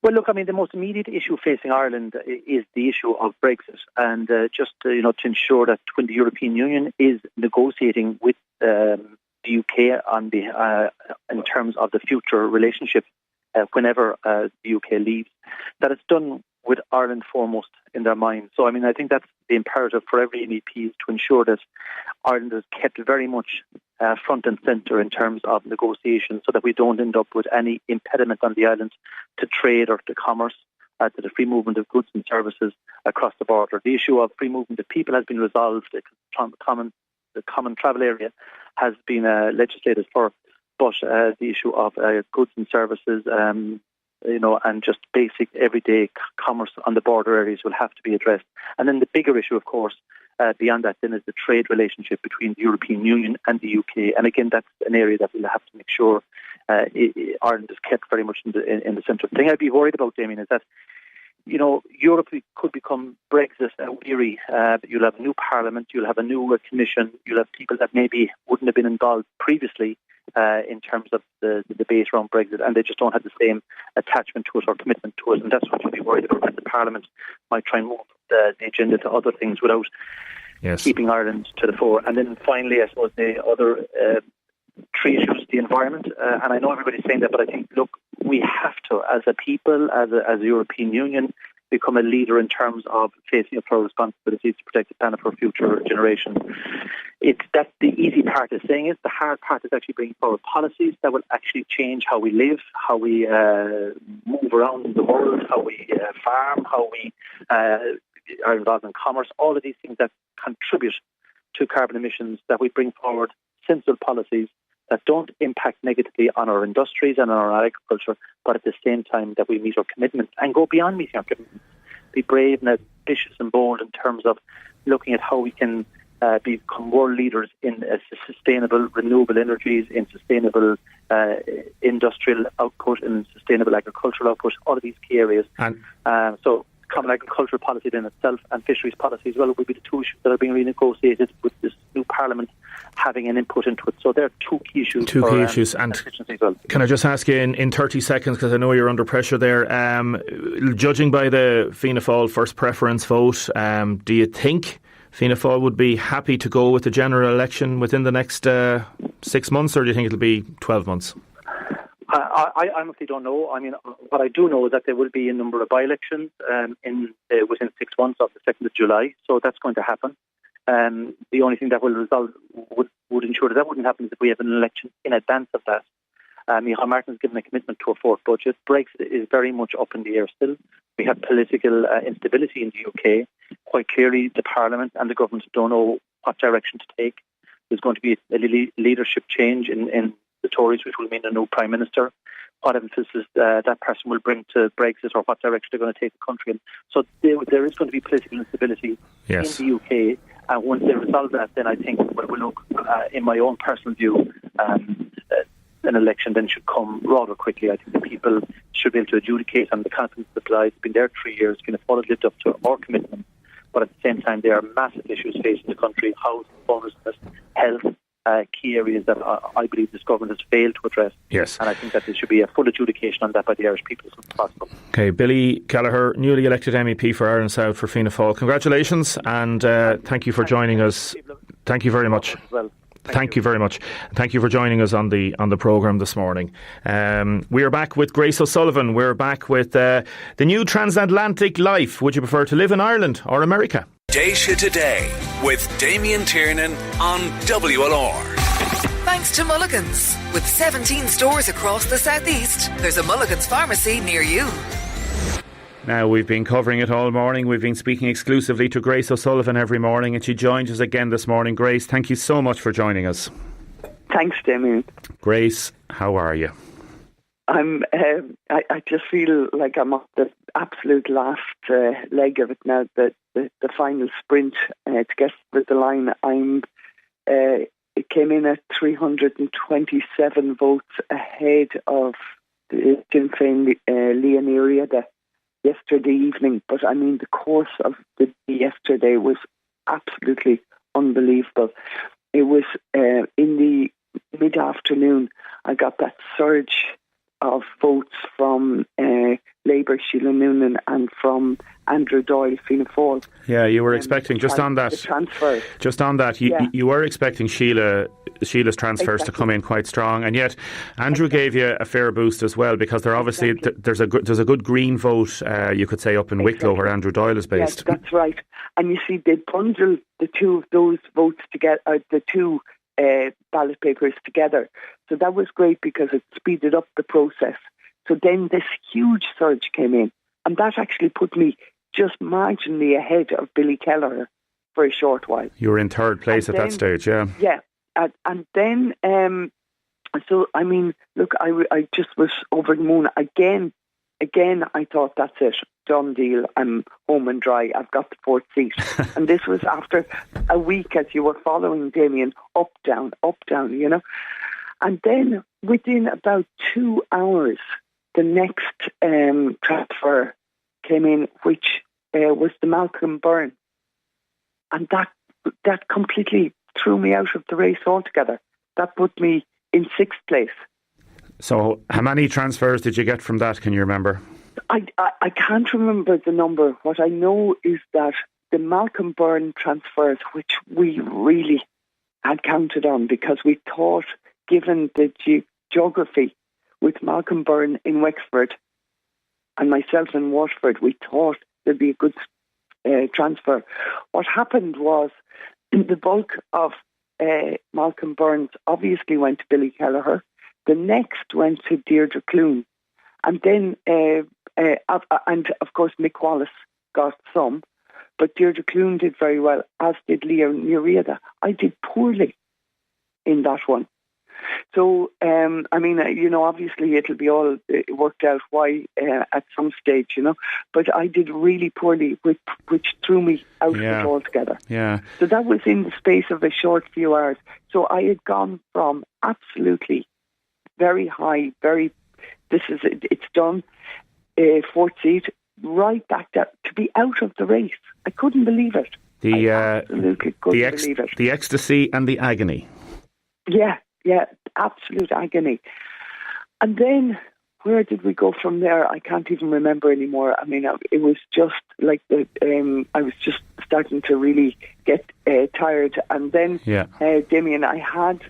M: Well, look, I mean, the most immediate issue facing Ireland is the issue of Brexit, and just to ensure that when the European Union is negotiating with the UK on in terms of the future relationship, whenever the UK leaves, that it's done with Ireland foremost in their minds. So, I mean, I think that's the imperative for every MEP, is to ensure that Ireland is kept very much front and centre in terms of negotiations, so that we don't end up with any impediment on the island to trade or to commerce, to the free movement of goods and services across the border. The issue of free movement of people has been resolved. The common travel area has been legislated for, but the issue of goods and services, and just basic everyday commerce on the border areas will have to be addressed. And then the bigger issue, of course, beyond that then, is the trade relationship between the European Union and the UK. And again, that's an area that we'll have to make sure Ireland is kept very much in the centre. The thing I'd be worried about, Damien, is that Europe could become Brexit weary. You'll have a new parliament, you'll have a new commission, you'll have people that maybe wouldn't have been involved previously in terms of the debate around Brexit, and they just don't have the same attachment to it or commitment to it, and that's what you'll be worried about, that the Parliament might try and move the agenda to other things without keeping Ireland to the fore. And then finally, I suppose the other three issues, the environment, and I know everybody's saying that, but I think, look, we have to, as a people, as a European Union, become a leader in terms of facing up to our responsibilities to protect the planet for future generations. That's the easy part of saying it. The hard part is actually bringing forward policies that will actually change how we live, how we move around the world, how we farm, how we are involved in commerce, all of these things that contribute to carbon emissions, that we bring forward sensible policies that don't impact negatively on our industries and on our agriculture, but at the same time that we meet our commitments and go beyond meeting our commitments. Be brave and ambitious and bold in terms of looking at how we can become world leaders in sustainable renewable energies, in sustainable industrial output, in sustainable agricultural output, all of these key areas. So common agricultural policy in itself and fisheries policy as well will be the two issues that are being renegotiated, with this new Parliament having an input into it. So there are two key issues. And
C: well. Can I just ask you in 30 seconds, because I know you're under pressure there, judging by the Fianna Fáil first preference vote, do you think Fianna Fáil would be happy to go with the general election within the next 6 months, or do you think it'll be 12 months?
M: I honestly don't know. I mean, what I do know is that there will be a number of by-elections within 6 months of the 2nd of July, so that's going to happen. The only thing that will result would ensure that wouldn't happen is if we have an election in advance of that. Micheál Martin has given a commitment to a fourth budget. Brexit is very much up in the air still. We have political instability in the UK. Quite clearly, the Parliament and the government don't know what direction to take. There's going to be a leadership change in the Tories, which will mean a new Prime Minister. What emphasis that person will bring to Brexit, or what direction they're going to take the country in. So there is going to be political instability in the UK. And once they resolve that, then I think we'll look, in my own personal view, an election then should come rather quickly. I think the people should be able to adjudicate on the confidence applied. It's been there 3 years. Fianna Fáil has lived up to our commitment. But at the same time, there are massive issues facing the country: housing, homelessness, health, key areas that I believe this government has failed to address.
C: Yes.
M: And I think that there should be a full adjudication on that by the Irish people as soon as possible.
C: Okay, Billy Kelleher, newly elected MEP for Ireland South for Fianna Fáil. Congratulations, and thank you for joining us. Thank you very much. Thank you very much. Thank you for joining us on the programme this morning. We are back with Grace O'Sullivan. We're back with the new transatlantic life. Would you prefer to live in Ireland or America?
A: Déise Today with Damien Tiernan on WLR.
B: Thanks to Mulligan's. With 17 stores across the southeast, there's a Mulligan's pharmacy near you.
C: Now, we've been covering it all morning. We've been speaking exclusively to Grace O'Sullivan every morning, and she joins us again this morning. Grace, thank you so much for joining us.
N: Thanks, Damien.
C: Grace, how are you?
N: I just feel like I'm on the absolute last leg of it now, the final sprint to get over the line. It came in at 327 votes ahead of the Sinn Féin Leon Area yesterday evening. But I mean, the course of the day yesterday was absolutely unbelievable. It was in the mid-afternoon, I got that surge of votes from Labour, Sheila Noonan, and from Andrew Doyle, Fianna Fáil.
C: Yeah, you were expecting, just on that, you were expecting Sheila's transfers to come in quite strong, and yet Andrew gave you a fair boost as well, because there obviously there's a good Green vote, you could say, up in Wicklow, where Andrew Doyle is based.
N: Yes, that's right. And you see, they bundled the two of those votes together, the two ballot papers together. So that was great because it speeded up the process. So then this huge surge came in, and that actually put me just marginally ahead of Billy Kelleher for a short while.
C: You were in third place at that stage, yeah.
N: Yeah, and then, so I mean, look, I just was over the moon. Again, I thought, that's it, done deal, I'm home and dry, I've got the fourth seat. And this was after a week, as you were following, Damien, up, down, you know. And then within about 2 hours, the next transfer came in, which was the Malcolm Byrne. And that completely threw me out of the race altogether. That put me in sixth place.
C: So how many transfers did you get from that, can you remember?
N: I can't remember the number. What I know is that the Malcolm Byrne transfers, which we really had counted on, because we thought, given the geography with Malcolm Byrne in Wexford and myself in Waterford, we thought there'd be a good transfer. What happened was the bulk of Malcolm Byrne's obviously went to Billy Kelleher. The next went to Deirdre Clune. And then, and of course, Mick Wallace got some. But Deirdre Clune did very well, as did Leah Nureda. I did poorly in that one. So, I mean, you know, obviously it'll be all worked out why at some stage, you know. But I did really poorly, which threw me out of it altogether.
C: Yeah.
N: So that was in the space of a short few hours. So I had gone from absolutely very high, it's done, fourth seat, right back down to be out of the race. I couldn't believe it. I absolutely couldn't believe it.
C: The ecstasy and the agony.
N: Yeah, absolute agony. And then where did we go from there? I can't even remember anymore. I mean, it was just like I was just starting to really get tired. And then, Damien, I had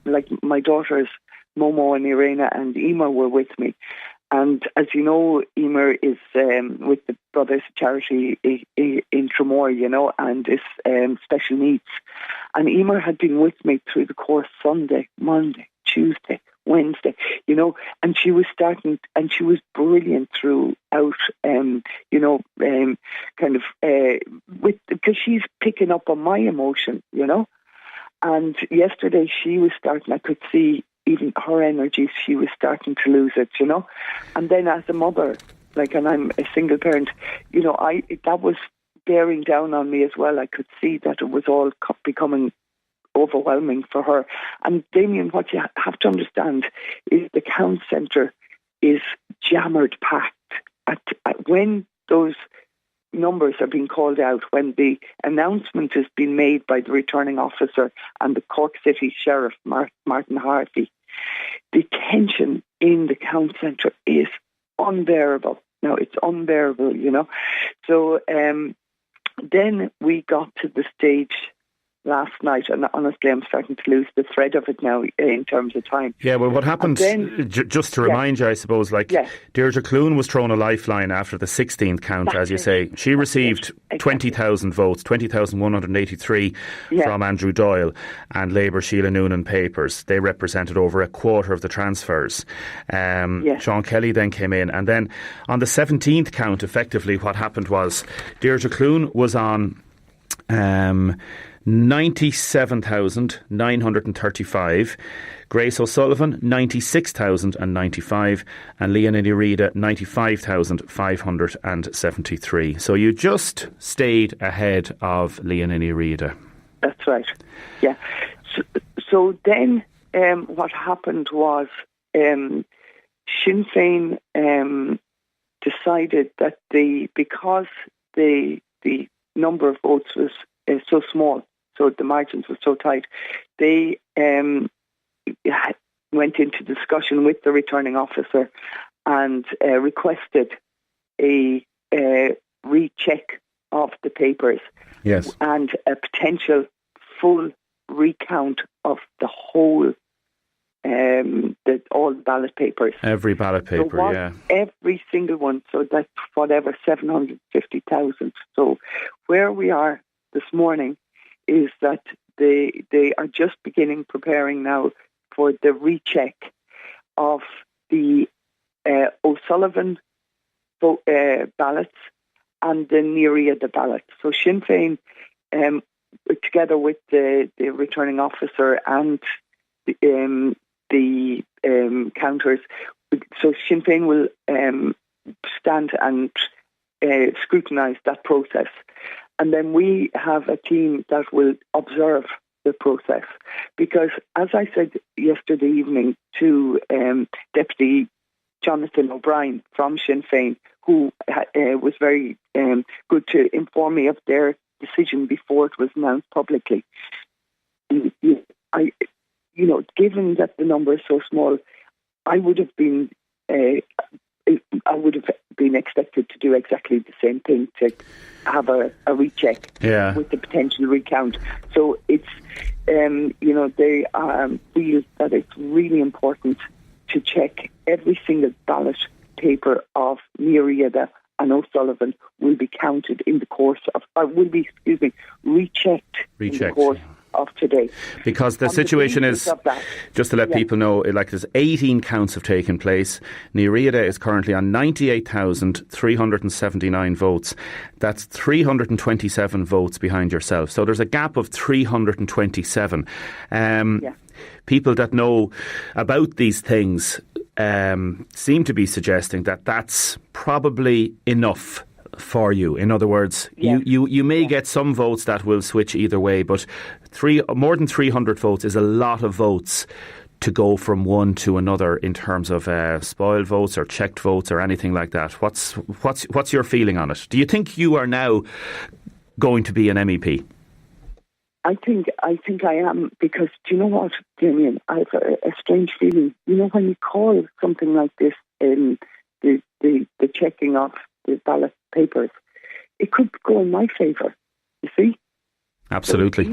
N: like my daughters, Momo and Irena and Emer were with me. And as you know, Emer is with the Brothers Charity in Tremor, you know, and is special needs. And Emer had been with me through the course Sunday, Monday, Tuesday, Wednesday, you know, and she was starting, and she was brilliant throughout, you know, kind of, because she's picking up on my emotion, you know. And yesterday she was starting, I could see even her energy, she was starting to lose it, you know. And then as a mother, like, and I'm a single parent, you know, that was bearing down on me as well. I could see that it was all becoming overwhelming for her. And Damien, what you have to understand is the Count Centre is jammered packed. When those numbers are being called out, when the announcement has been made by the returning officer and the Cork City Sheriff, Martin Harvey, the tension in the Count Centre is unbearable. Now, it's unbearable, you know. So then we got to the stage last night, and honestly I'm starting to lose the thread of it now in terms of time.
C: Yeah, well, what happened, then, just to remind you, I suppose, like, Deirdre Clune was thrown a lifeline after the 16th count, as you say. She received 20,000 votes, 20,183 from Andrew Doyle and Labour Sheila Noonan papers. They represented over a quarter of the transfers. Sean Kelly then came in, and then on the 17th count, effectively what happened was Deirdre Clune was on 97,935, Grace O'Sullivan 96,095, and Leah Nureda 95,573. So you just stayed ahead of Leah Nureda.
N: That's right. Yeah. So then what happened was Sinn Féin decided that because the number of votes was so small, so the margins were so tight, they went into discussion with the returning officer and requested a recheck of the papers.
C: Yes.
N: And a potential full recount of the whole, all the ballot papers.
C: Every ballot paper, yeah.
N: Every single one. So that's whatever, 750,000. So where we are this morning is that they are just beginning preparing now for the recheck of the O'Sullivan ballots and the Nereida ballots. So Sinn Féin, together with the returning officer and the counters, so Sinn Féin will stand and scrutinise that process. And then we have a team that will observe the process. Because, as I said yesterday evening to Deputy Jonathan O'Brien from Sinn Féin, who was very good to inform me of their decision before it was announced publicly. Given that the number is so small, I would have been expected to do exactly the same thing, to have a recheck with the potential recount. So it's they feel that it's really important to check every single ballot paper of Nereida and O'Sullivan will be counted in the course of, rechecked in the course of today.
C: Because the situation is, just to let people know, like there's 18 counts have taken place. Nereida is currently on 98,379 votes. That's 327 votes behind yourself. So there's a gap of 327. People that know about these things seem to be suggesting that that's probably enough for you. In other words, you may get some votes that will switch either way, but more than 300 votes is a lot of votes to go from one to another in terms of spoiled votes or checked votes or anything like that. What's your feeling on it? Do you think you are now going to be an MEP?
N: I think I am, because do you know what, Damien? I have a strange feeling. You know, when you call something like this in the checking of the ballot papers, it could go in my favour. You see?
C: Absolutely.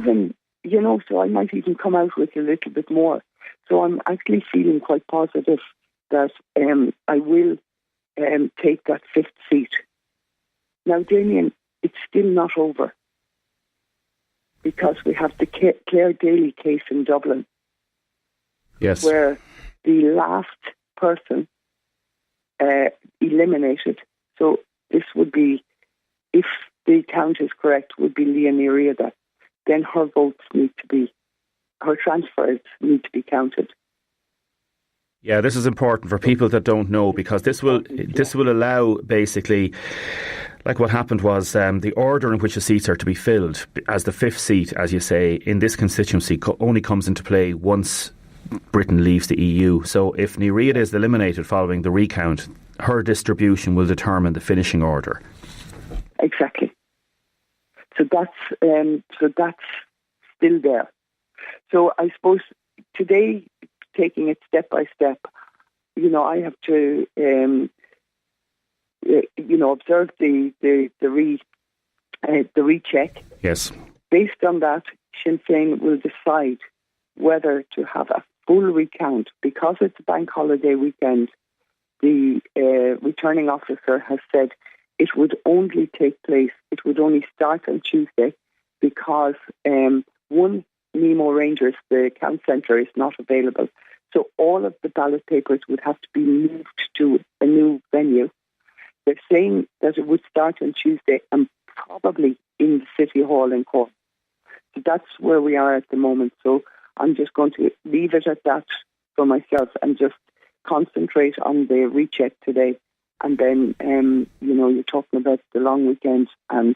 N: So I might even come out with a little bit more. So I'm actually feeling quite positive that I will take that fifth seat. Now, Damien, it's still not over, because we have the Clare Daly case in Dublin.
C: Yes.
N: Where the last person eliminated. So this would be, if the count is correct, would be Leah Nereida. Then her transfers need to be counted.
C: Yeah, this is important for people that don't know, because this will allow, basically, like what happened was the order in which the seats are to be filled as the fifth seat, as you say, in this constituency only comes into play once Britain leaves the EU. So if Nereida is eliminated following the recount, her distribution will determine the finishing order.
N: Exactly. So that's still there. So I suppose today, taking it step by step, I have to observe the recheck.
C: Yes.
N: Based on that, Sinn Féin will decide whether to have a full recount. Because it's a bank holiday weekend, the returning officer has said it would only start on Tuesday, because one Nemo Rangers, the count centre, is not available. So all of the ballot papers would have to be moved to a new venue. They're saying that it would start on Tuesday and probably in the City Hall in Cork. So that's where we are at the moment. So I'm just going to leave it at that for myself and just concentrate on the recheck today. And then, you're talking about the long weekend, and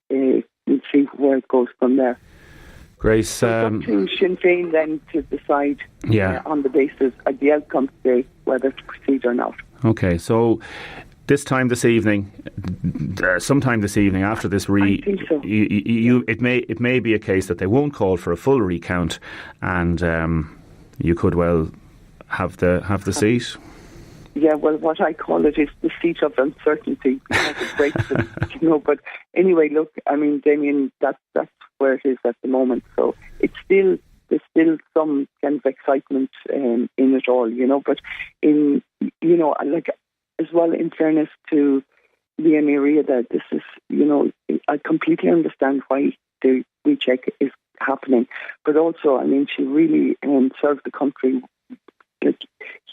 N: we'll see where it goes from there.
C: Grace,
N: so it's up to Sinn Féin then to decide on the basis of the outcome today whether to proceed or not.
C: Okay, so sometime this evening after this
N: I think so.
C: it may be a case that they won't call for a full recount, and you could well have the seat.
N: Yeah, well, what I call it is the seat of uncertainty because of Brexit, But anyway, look, I mean, Damien, that's where it is at the moment. So there's still some kind of excitement in it all, But as well, in fairness to Leah Maria, that this is, I completely understand why the recheck is happening, but also, I mean, she really served the country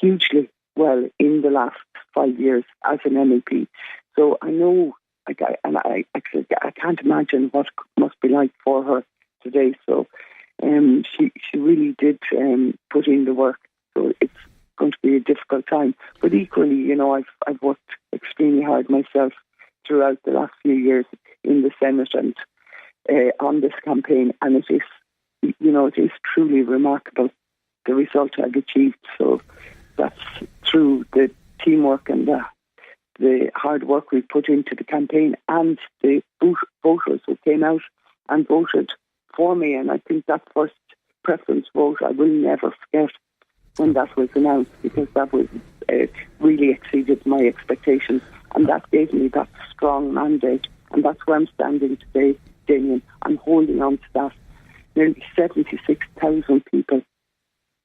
N: hugely well in the last 5 years as an MEP. So I know, I can't imagine what it must be like for her today. So she really did put in the work. So it's going to be a difficult time. But equally, I've worked extremely hard myself throughout the last few years in the Senate and on this campaign, and it is truly remarkable the result I've achieved. So that's through the teamwork and the hard work we put into the campaign and the voters who came out and voted for me. And I think that first preference vote I will never forget when that was announced, because that was really exceeded my expectations, and that gave me that strong mandate. And that's where I'm standing today, Damien. I'm holding on to that. Nearly 76,000 people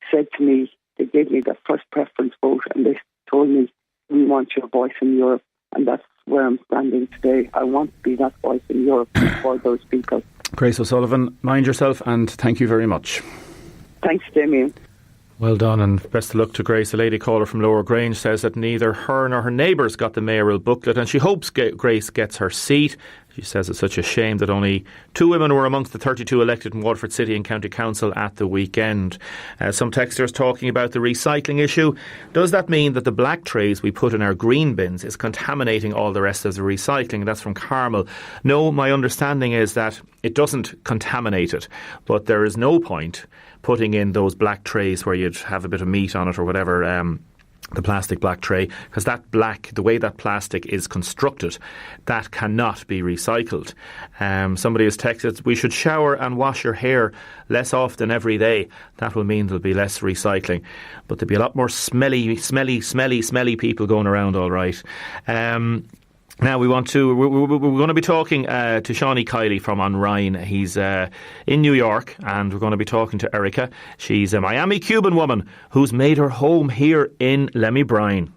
N: said to me, they gave me the first preference vote, and they told me, we want your voice in Europe. And that's where I'm standing today. I want to be that voice in Europe for those people.
C: Grace O'Sullivan, mind yourself, and thank you very much.
N: Thanks, Damien.
C: Well done, and best of luck to Grace. A lady caller from Lower Grange says that neither her nor her neighbours got the mayoral booklet, and she hopes Grace gets her seat. She says it's such a shame that only 2 women were amongst the 32 elected in Waterford City and County Council at the weekend. Some texters talking about the recycling issue. Does that mean that the black trays we put in our green bins is contaminating all the rest of the recycling? That's from Carmel. No, my understanding is that it doesn't contaminate it, but there is no point putting in those black trays where you'd have a bit of meat on it or whatever, the plastic black tray, because that black, the way that plastic is constructed, that cannot be recycled. Somebody has texted, we should shower and wash your hair less often every day. That will mean there'll be less recycling. But there'll be a lot more smelly people going around, all right. Now we're going to be talking to Shawnee Kiley from On Rhine. He's in New York, and we're going to be talking to Erica. She's a Miami Cuban woman who's made her home here in Lemmy-Brine.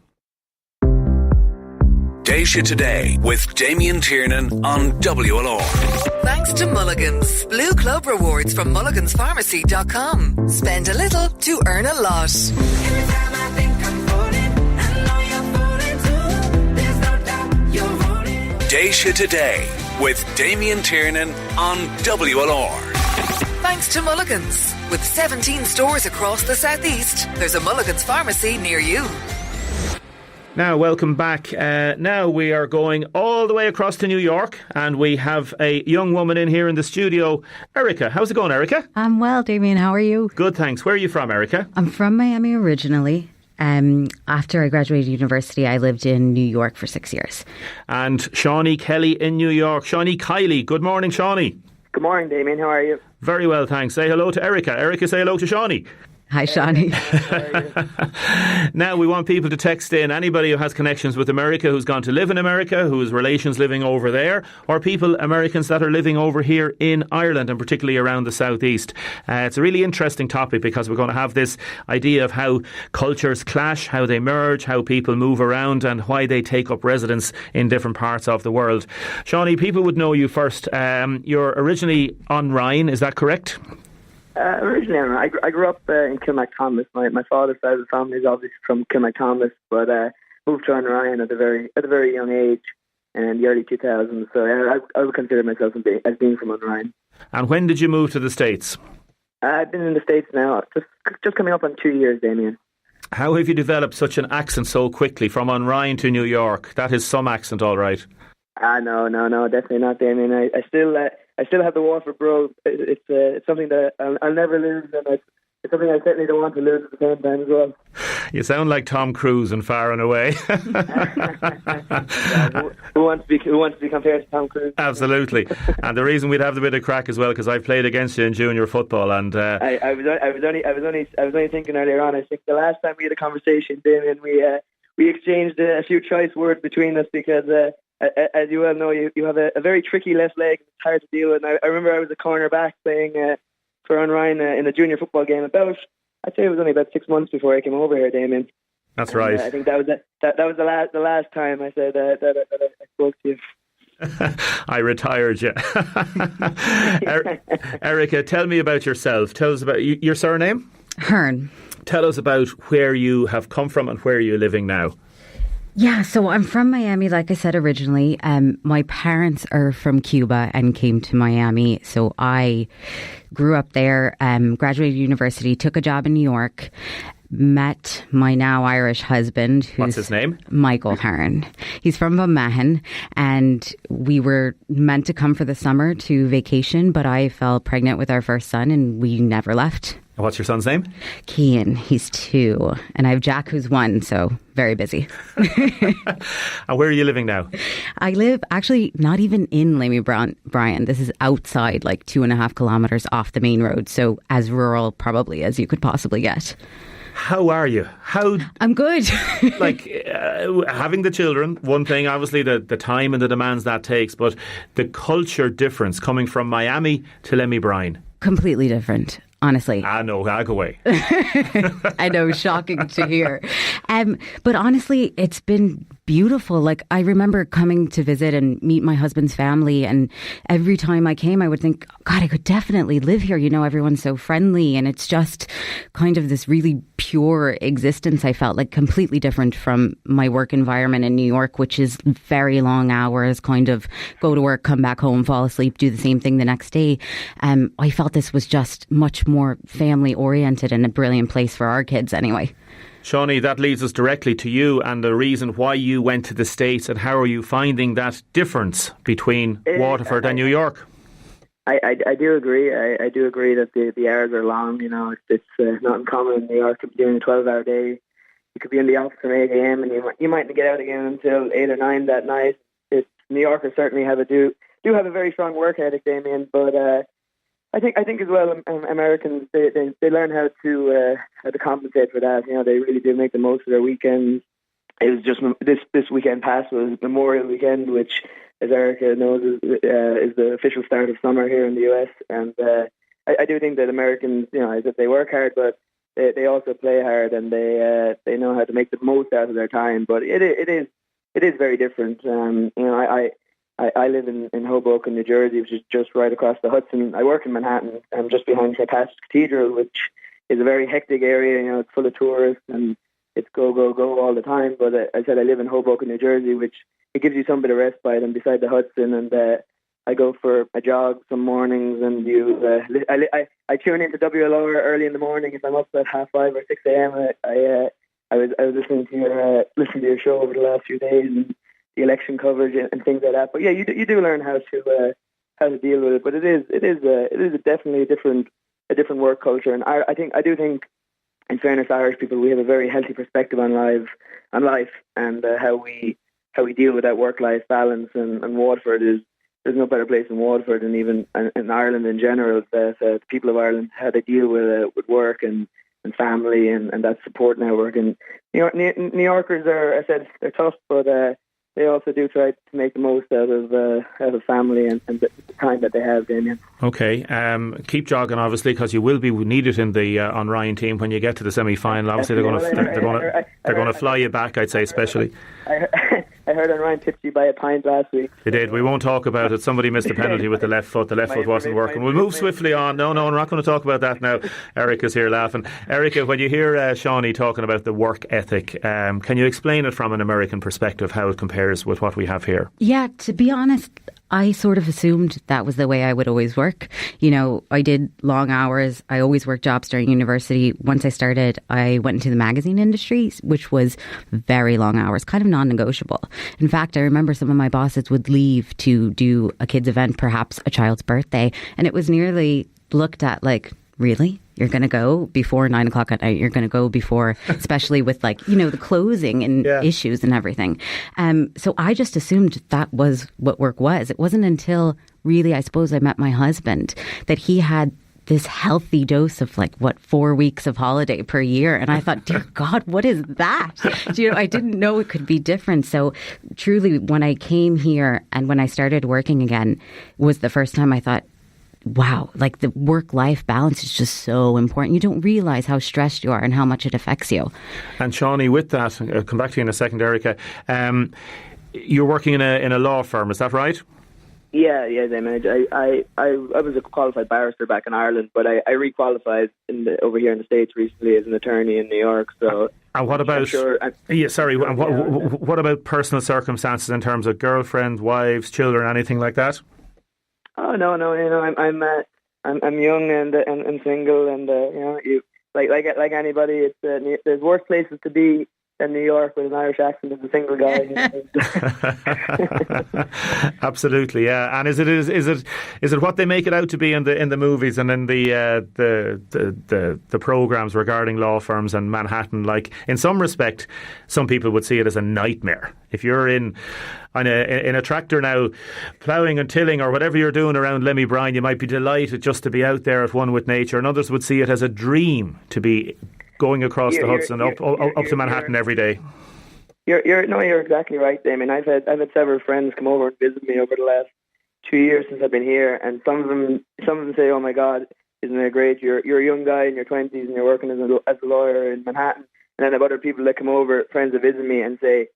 A: Déise Today with Damien Tiernan on WLR.
B: Thanks to Mulligan's. Blue Club rewards from mulliganspharmacy.com. Spend a little to earn a lot.
K: Every time I think I'm voting, I know you're voting too. There's no doubt you're voting.
A: Déise Today with Damien Tiernan on WLR.
B: Thanks to Mulligan's. With 17 stores across the southeast, there's a Mulligan's pharmacy near you.
C: Now, welcome back. Now we are going all the way across to New York, and we have a young woman in here in the studio. Erica, how's it going, Erica?
O: I'm well, Damien. How are you?
C: Good, thanks. Where are you from, Erica?
O: I'm from Miami originally. After I graduated university, I lived in New York for 6 years.
C: And Shawnee Kelly in New York. Shawnee Kiley. Good morning, Shawnee.
P: Good morning, Damien. How are you?
C: Very well, thanks. Say hello to Erica. Erica, say hello to Shawnee.
O: Hi, Shawnee.
C: Now we want people to text in anybody who has connections with America, who's gone to live in America, who has relations living over there, or people, Americans that are living over here in Ireland and particularly around the southeast. It's a really interesting topic because we're going to have this idea of how cultures clash, how they merge, how people move around and why they take up residence in different parts of the world. Shawnee, people would know you first. You're originally on Rhine, is that correct?
P: Originally, I grew up in Kilmacthomas. My father's side of the family is obviously from Kilmacthomas, but moved to On Rhine at a very young age in the early 2000s. So I would consider myself as being from On Rhine.
C: And when did you move to the States?
P: I've been in the States now, just coming up on 2 years, Damien.
C: How have you developed such an accent so quickly from On Rhine to New York? That is some accent, all right.
P: No, definitely not, Damien. I still have the Waterford brogue. It's something that I'll never lose, and it's something I certainly don't want to lose at the same time as well.
C: You sound like Tom Cruise in Far and Away.
P: Who wants to be compared to Tom Cruise?
C: Absolutely. And the reason we'd have the bit of crack as well, because I've played against you in junior football, and
P: I was only thinking earlier on. I think the last time we had a conversation, Damien, we exchanged a few choice words between us because, as you well know, you have a very tricky left leg. It's hard to deal with. And I remember I was a corner back playing for Ryan in a junior football game. I'd say it was only about 6 months before I came over here, Damien.
C: That's right.
P: I think that was the last time I said that I spoke to you.
C: I retired you. Erica, tell me about yourself. Tell us about your surname?
O: Hearn.
C: Tell us about where you have come from and where you're living now.
O: Yeah, so I'm from Miami, like I said originally. My parents are from Cuba and came to Miami. So I grew up there, graduated university, took a job in New York, met my now Irish husband.
C: What's his name?
O: Michael Hearn. He's from Bunmahan, and we were meant to come for the summer to vacation, but I fell pregnant with our first son and we never left.
C: And what's your son's name?
O: Cian. He's 2. And I have Jack, who's 1, so very busy.
C: And where are you living now?
O: I live actually not even in Lamey Bryan. This is outside, like 2.5 kilometres off the main road. So as rural probably as you could possibly get.
C: How are you?
O: I'm good.
C: Having the children, one thing, obviously the time and the demands that takes, but the culture difference coming from Miami to Lamey Bryan.
O: Completely different. Honestly.
C: No, I'll go away.
O: I know, shocking to hear. But honestly, it's been beautiful. Like, I remember coming to visit and meet my husband's family, and every time I came, I would think, God, I could definitely live here. You know, everyone's so friendly, and it's just kind of this really pure existence. I felt like completely different from my work environment in New York, which is very long hours, kind of go to work, come back home, fall asleep, do the same thing the next day. I felt this was just much more family oriented and a brilliant place for our kids anyway.
C: Shawnee, that leads us directly to you and the reason why you went to the States, and how are you finding that difference between Waterford and New York?
P: I do agree. I do agree that the hours are long. You know, it's not uncommon in New York to be doing a 12-hour day. You could be in the office from 8 a.m. and you mightn't get out again until 8 or 9 that night. New Yorkers certainly do have a very strong work ethic, Damien, but I think as well, Americans they learn how to compensate for that. You know, they really do make the most of their weekends. It was just this weekend past was Memorial Weekend, which, as Erica knows, is the official start of summer here in the US. And I do think that Americans, you know, they work hard, but they also play hard, and they know how to make the most out of their time. But it is very different. You know, I live in Hoboken, New Jersey, which is just right across the Hudson. I work in Manhattan. I'm just behind St. Patrick's Cathedral, which is a very hectic area. You know, it's full of tourists and it's go all the time. But I said I live in Hoboken, New Jersey, which it gives you some bit of respite. I'm beside the Hudson, and I go for a jog some mornings, and I tune into WLR early in the morning. If I'm up at 5:30 or 6 a.m., I was listening to your show over the last few days, and the election coverage and things like that. But yeah, you do learn how to deal with it. But it is definitely a different work culture. And I do think, in fairness, Irish people, we have a very healthy perspective on life, and how we deal with that work-life balance. And Waterford there's no better place than Waterford, and even in Ireland in general. The people of Ireland, how they deal with work and family and that support network. And New Yorkers are, I said, they're tough, but they also do try to make the most out of family and the time that they have, Damien.
C: Okay, keep jogging, obviously, because you will be needed in the on Ryan team when you get to the semi-final. Obviously, they're going to fly you back, I'd say, especially.
P: I heard on Ryan tipped you by a pint last week.
C: They did. We won't talk about it. Somebody missed a penalty with the left foot. The left foot wasn't working. We'll move swiftly on. No, we're not going to talk about that now. Erica's here laughing. Erica, when you hear Shawnee talking about the work ethic, can you explain it from an American perspective, how it compares with what we have here?
O: Yeah, to be honest, I sort of assumed that was the way I would always work. You know, I did long hours. I always worked jobs during university. Once I started, I went into the magazine industry, which was very long hours, kind of non-negotiable. In fact, I remember some of my bosses would leave to do a kid's event, perhaps a child's birthday, and it was nearly looked at like, really? You're going to go before 9 o'clock at night? You're going to go before, especially with the closing and issues and everything. So I just assumed that was what work was. It wasn't until really, I suppose, I met my husband that he had this healthy dose of 4 weeks of holiday per year. And I thought, dear God, what is that? I didn't know it could be different. So truly, when I came here and when I started working again, was the first time I thought, wow, the work-life balance is just so important. You don't realize how stressed you are and how much it affects you.
C: And Shawnee, with that, I'll come back to you in a second, Erica, you're working in a law firm, is that right?
P: Yeah, Damien. I was a qualified barrister back in Ireland, but I re-qualified over here in the States recently as an attorney in New York. So,
C: and what about? What about personal circumstances in terms of girlfriends, wives, children, anything like that?
P: Oh no! I'm young and single, and you like anybody. It's there's worse places to be in New York with an Irish accent as a single guy.
C: Absolutely, yeah. And is it what they make it out to be in the movies and in the programs regarding law firms and Manhattan? Like, in some respect, some people would see it as a nightmare. If you're in a tractor now, ploughing and tilling or whatever you're doing around Lemmy Bryan, you might be delighted just to be out there at one with nature, and others would see it as a dream to be going across the Hudson up to Manhattan every day.
P: You're exactly right, Damien. I've had several friends come over and visit me over the last 2 years since I've been here, and some of them say, "Oh my God, isn't it great? You're a young guy in your 20s and you're working as a lawyer in Manhattan." And then I have other people that come over, friends that visit me, and say,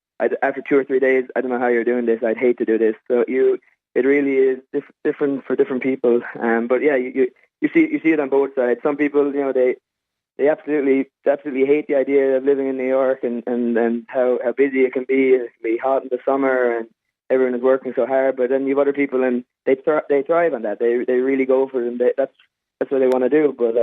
P: after 2 or 3 days, "I don't know how you're doing this. I'd hate to do this." So it really is different for different people. But yeah, you see it on both sides. Some people, they absolutely hate the idea of living in New York and how busy it can be. It can be hot in the summer and everyone is working so hard. But then you have other people and they thrive on that. They really go for it, and that's what they want to do. But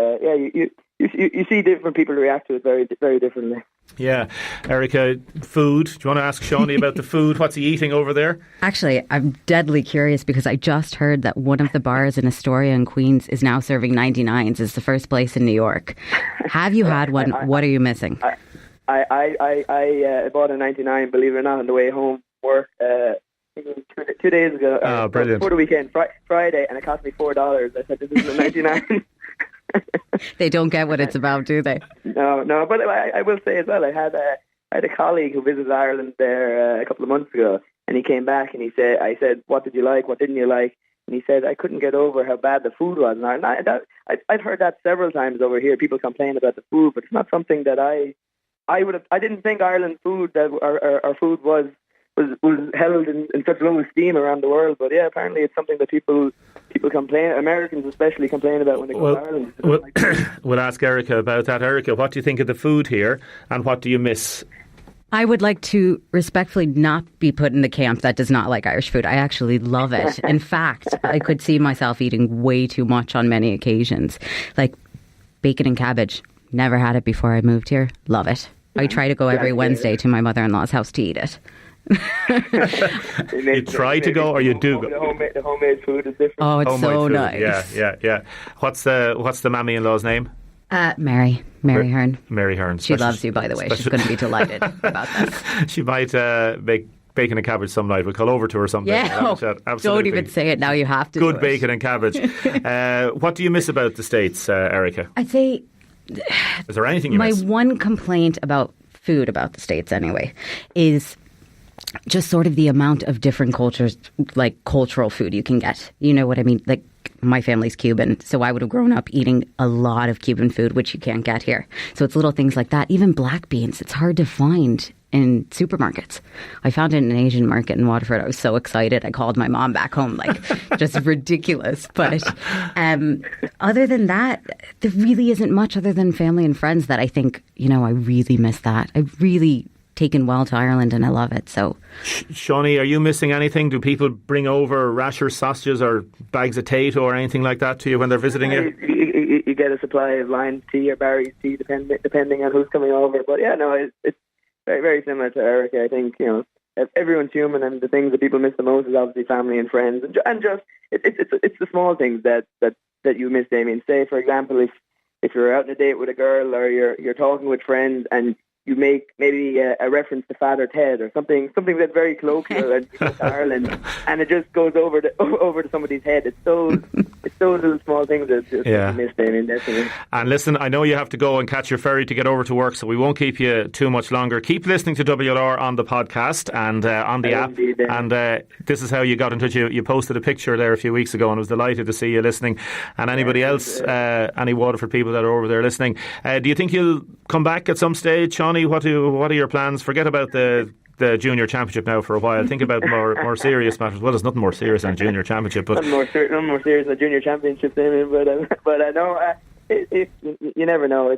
P: you see different people react to it very, very differently.
C: Yeah. Erica, food. Do you want to ask Shawnee about the food? What's he eating over there?
O: Actually, I'm deadly curious because I just heard that one of the bars in Astoria and Queens is now serving 99s. It's the first place in New York. Have you had one? What are you missing?
P: I bought a 99, believe it or not, on the way home from work 2 days ago.
C: Brilliant.
P: Before the weekend, Friday, and it cost me $4. I said, "This is a 99."
O: They don't get what it's about, do they?
P: No. But I will say as well, I had a colleague who visited Ireland there a couple of months ago, and he came back and I said, "What did you like? What didn't you like?" And he said, "I couldn't get over how bad the food was in Ireland." I've heard that several times over here. People complain about the food, but it's not something that I didn't think Ireland food that our food was held in such low esteem around the world. But yeah, apparently it's something that people complain, Americans especially, complain about when they go to Ireland.
C: We'll ask Erica about that. Erica, what do you think of the food here and what do you miss?
O: I would like to respectfully not be put in the camp that does not like Irish food. I actually love it. In fact, I could see myself eating way too much on many occasions. Like bacon and cabbage. Never had it before I moved here. Love it. I try to go every Wednesday to my mother-in-law's house to eat it.
C: You try to go, or you do go?
P: The homemade food is different.
O: Oh, it's so nice.
C: Yeah. What's the mammy-in-law's name?
O: Mary Hearn.
C: Mary Hearn.
O: She loves you, by the way. She's going to be delighted about this.
C: She might make bacon and cabbage some night. We'll call over to her someday.
O: Yeah, don't even say it now. You have to.
C: Good bacon and cabbage. What do you miss about the States, Erica?
O: I'd say.
C: Is there anything you miss?
O: My one complaint about food, about the States anyway, is just sort of the amount of different cultures, like cultural food you can get. You know what I mean? Like, my family's Cuban, so I would have grown up eating a lot of Cuban food, which you can't get here. So it's little things like that. Even black beans, it's hard to find in supermarkets. I found it in an Asian market in Waterford. I was so excited. I called my mom back home, like, just ridiculous. But other than that, there really isn't much other than family and friends that I think, I really miss that. I've really taken well to Ireland and I love it. So,
C: Shawnee, are you missing anything? Do people bring over rashers, sausages or bags of Tato or anything like that to you when they're visiting you?
P: You get a supply of lime tea or Barry's tea depending on who's coming over. But yeah, no, it's very, very similar to Erica. I think, everyone's human, and the things that people miss the most is obviously family and friends, and just it's the small things that you miss, Damien. Say, for example, if you're out on a date with a girl or you're talking with friends and you make maybe a reference to Father Ted or something that's very colloquial and you go to Ireland, and it just goes over to somebody's head. It's those little small things that you miss, Damien, definitely.
C: And listen, I know you have to go and catch your ferry to get over to work, so we won't keep you too much longer. Keep listening to WLR on the podcast and on the app.
P: Indeed,
C: and this is how you got in touch. You posted a picture there a few weeks ago, and I was delighted to see you listening. And anybody else, any Waterford people that are over there listening, do you think you'll come back at some stage, Sean? What are your plans? Forget about the junior championship now for a while. Think about more serious matters. Well, there's nothing more serious than a junior championship, but
P: nothing more serious than a junior championship, Damien. But I know you never know. I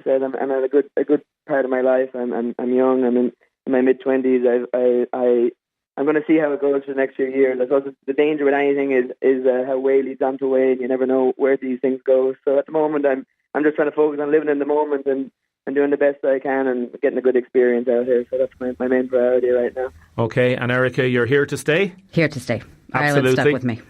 P: said I'm at a good part of my life. I'm young. I'm in my mid-20s. I'm going to see how it goes for the next few years. I suppose the danger with anything is how way leads on to way, and you never know where these things go. So at the moment, I'm just trying to focus on living in the moment and doing the best I can and getting a good experience out here. So that's my main priority right now.
C: Okay, and Erica, you're here to stay?
O: Here to stay.
C: Absolutely.
O: Ireland stuck with me.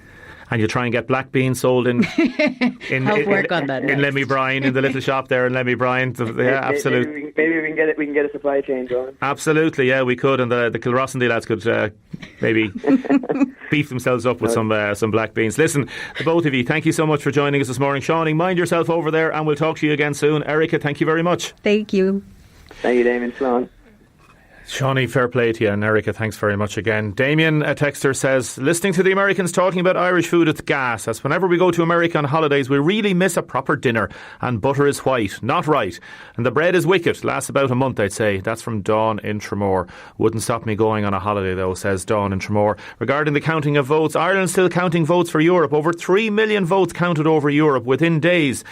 C: And you try and get black beans sold in
O: work on that
C: in Lemmy Bryan, in the little shop there in Lemmy Bryan. Yeah, absolutely.
P: Maybe we can get a supply chain going.
C: Absolutely, yeah, we could, and the Kilrossendy lads could maybe beef themselves up with some black beans. Listen, the both of you, thank you so much for joining us this morning. Shawnee, mind yourself over there, and we'll talk to you again soon. Erica, thank you very much.
O: Thank you.
P: Thank you, Damien. Sloan.
C: Shawnee, fair play to you, and Erica, thanks very much again. Damien, a texter, says, listening to the Americans talking about Irish food, it's gas, as whenever we go to America on holidays, we really miss a proper dinner, and butter is white, not right, and the bread is wicked, lasts about a month, I'd say. That's from Dawn in Tramore. Wouldn't stop me going on a holiday, though, says Dawn in Tramore. Regarding the counting of votes, Ireland's still counting votes for Europe. Over 3 million votes counted over Europe within days.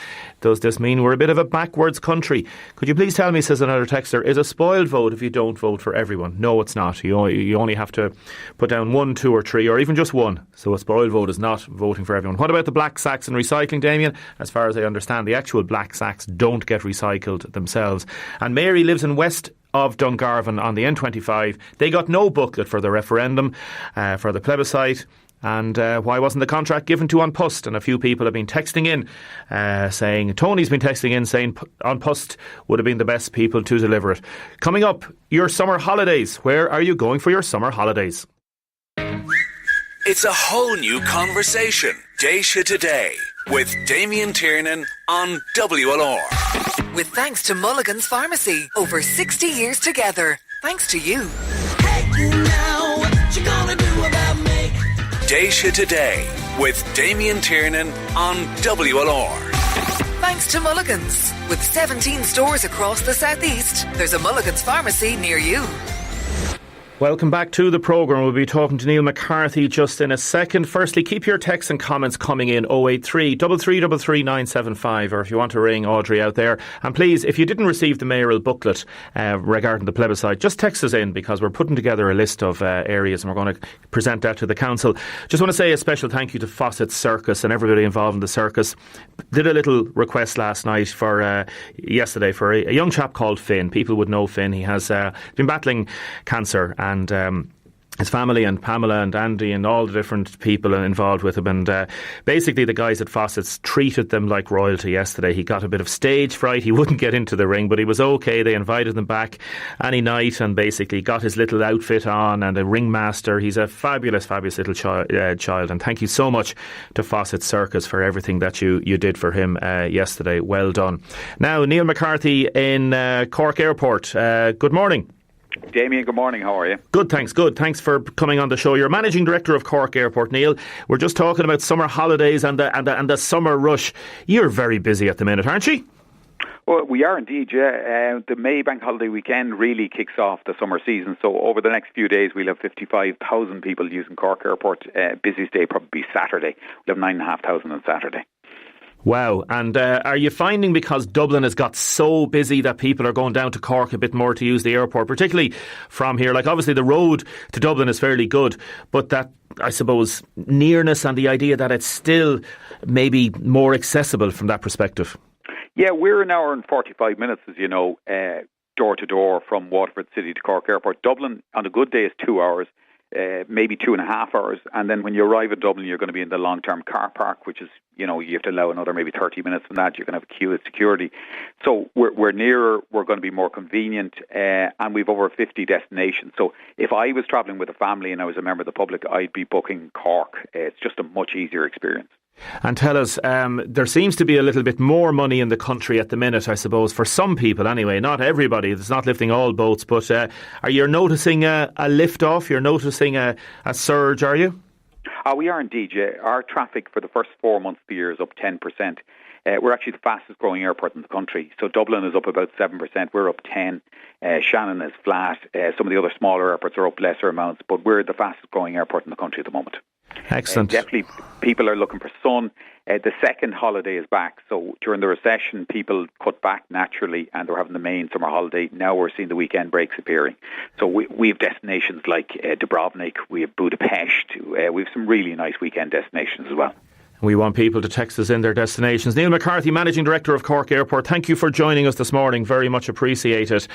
C: Does this mean we're a bit of a backwards country? Could you please tell me, says another texter, is a spoiled vote if you don't vote for everyone? No, it's not. You only have to put down 1, 2 or 3 or even just one. So a spoiled vote is not voting for everyone. What about the black sacks and recycling, Damien? As far as I understand, the actual black sacks don't get recycled themselves. And Mary lives in West of Dungarvan on the N25. They got no booklet for the referendum, for the plebiscite. And why wasn't the contract given to An Post? And a few people have been texting in saying, Tony's been texting in saying An Post would have been the best people to deliver it. Coming up, your summer holidays. Where are you going for your summer holidays?
A: It's a whole new conversation. Déise Today with Damien Tiernan on WLR.
B: With thanks to Mulligan's Pharmacy. Over 60 years together. Thanks to you.
K: Hey, now, what you gonna do about me?
A: Déise Today with Damien Tiernan on WLR.
B: Thanks to Mulligan's. With 17 stores across the southeast, there's a Mulligan's Pharmacy near you.
C: Welcome back to the programme. We'll be talking to Neil McCarthy just in a second. Firstly, keep your texts and comments coming in 083 333 975, or if you want to ring Audrey out there. And please, if you didn't receive the mayoral booklet regarding the plebiscite, just text us in, because we're putting together a list of areas and we're going to present that to the council. Just want to say a special thank you to Fawcett Circus and everybody involved in the circus. Did a little request last night yesterday for a young chap called Finn. People would know Finn. He has been battling cancer, and his family and Pamela and Andy and all the different people involved with him, and basically the guys at Fawcett's treated them like royalty yesterday. He got a bit of stage fright, he wouldn't get into the ring, but he was okay. They invited him back any night and basically got his little outfit on, and a ringmaster. He's a fabulous little child, and thank you so much to Fawcett Circus for everything that you did for him yesterday. Well done. Now, Neil McCarthy in Cork Airport. Good morning.
Q: Damien, good morning. How are you?
C: Good, thanks. Good. Thanks for coming on the show. You're Managing Director of Cork Airport, Neil. We're just talking about summer holidays and the summer rush. You're very busy at the minute, aren't you?
Q: Well, we are indeed, yeah. The May bank holiday weekend really kicks off the summer season. So over the next few days, we'll have 55,000 people using Cork Airport. Busiest day probably Saturday. We'll have 9,500 on Saturday.
C: Wow. And are you finding, because Dublin has got so busy, that people are going down to Cork a bit more to use the airport, particularly from here? Like, obviously the road to Dublin is fairly good, but that, I suppose, nearness and the idea that it's still maybe more accessible from that perspective.
Q: Yeah, we're an hour and 45 minutes, as you know, door to door from Waterford City to Cork Airport. Dublin, on a good day, is 2 hours. maybe 2.5 hours. And then when you arrive at Dublin, you're going to be in the long-term car park, which is, you have to allow another maybe 30 minutes from that. You're going to have a queue at security. So we're nearer, we're going to be more convenient, and we've over 50 destinations. So if I was travelling with a family and I was a member of the public, I'd be booking Cork. It's just a much easier experience.
C: And tell us, there seems to be a little bit more money in the country at the minute, I suppose, for some people anyway, not everybody. It's not lifting all boats, but are you noticing a lift-off? You're noticing a surge, are you?
Q: We are indeed, yeah. Our traffic for the first 4 months of the year is up 10%. We're actually the fastest growing airport in the country. So Dublin is up about 7%, we're up 10%. Shannon is flat. Some of the other smaller airports are up lesser amounts, but we're the fastest growing airport in the country at the moment.
C: Excellent.
Q: Definitely, people are looking for sun. The second holiday is back. So during the recession, people cut back naturally and they're having the main summer holiday. Now we're seeing the weekend breaks appearing. So we have destinations like Dubrovnik, we have Budapest. We have some really nice weekend destinations as well.
C: We want people to text us in their destinations. Neil McCarthy, Managing Director of Cork Airport, thank you for joining us this morning. Very much appreciated.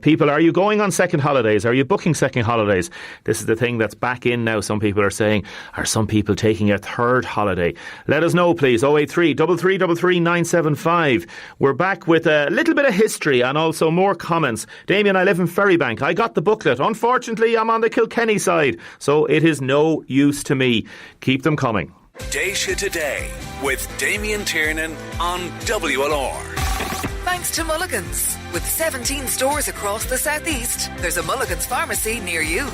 C: People, are you going on second holidays? Are you booking second holidays? This is the thing that's back in now. Some people are saying, are some people taking a third holiday? Let us know, please. 083 333 975. We're back with a little bit of history and also more comments. Damien, I live in Ferrybank. I got the booklet. Unfortunately, I'm on the Kilkenny side, so it is no use to me. Keep them coming.
A: Déise Today with Damien Tiernan on WLR.
B: Thanks to Mulligan's. With 17 stores across the southeast, there's a Mulligan's pharmacy near you.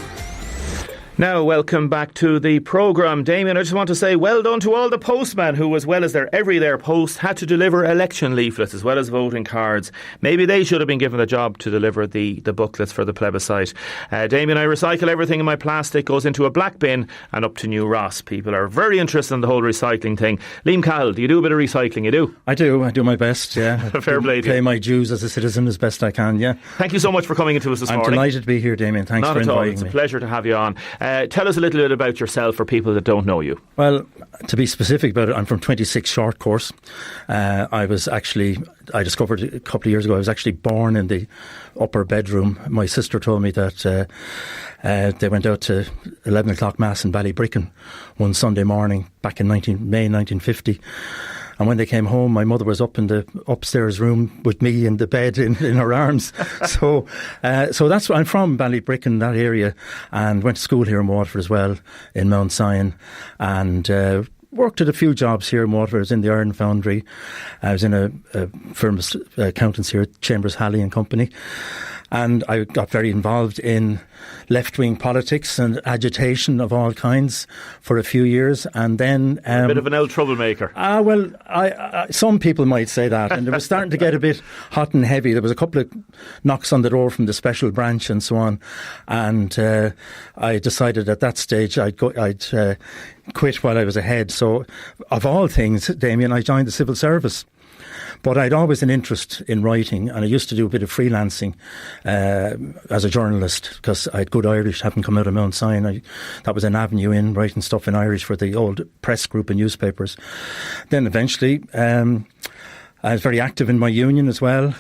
C: Now, welcome back to the programme. Damien, I just want to say well done to all the postmen who, as well as their everyday post, had to deliver election leaflets as well as voting cards. Maybe they should have been given the job to deliver the booklets for the plebiscite. Damien, I recycle everything in my plastic, goes into a black bin and up to New Ross. People are very interested in the whole recycling thing. Liam Cahill, do you do a bit of recycling? You do?
R: I do my best, yeah.
C: Fair play to you.
R: Pay my dues as a citizen as best I can, yeah.
C: Thank you so much for coming into us this morning.
R: I'm delighted to be here, Damien. Thanks for inviting me.
C: It's a pleasure to have you on. Tell us a little bit about yourself for people that don't know you.
R: Well, to be specific about it, I'm from 26 Short Course. I discovered a couple of years ago, I was actually born in the upper bedroom. My sister told me that they went out to 11 o'clock Mass in Ballybricken one Sunday morning back in May 1950. And when they came home, my mother was up in the upstairs room with me in the bed in her arms. So that's where I'm from, Ballybricken, that area, and went to school here in Waterford as well, in Mount Sion, and worked at a few jobs here in Waterford. I was in the Iron Foundry. I was in a firm of accountants here at Chambers, Halley and Company. And I got very involved in left-wing politics and agitation of all kinds for a few years, and then
C: a bit of an old troublemaker.
R: Well, some people might say that, and it was starting to get a bit hot and heavy. There was a couple of knocks on the door from the special branch and so on, and I decided at that stage I'd quit while I was ahead. So, of all things, Damien, I joined the civil service. But I'd always an interest in writing, and I used to do a bit of freelancing as a journalist because I had good Irish, having come out of Mount Sion. That was an avenue in writing stuff in Irish for the old press group and newspapers. Then eventually I was very active in my union as well,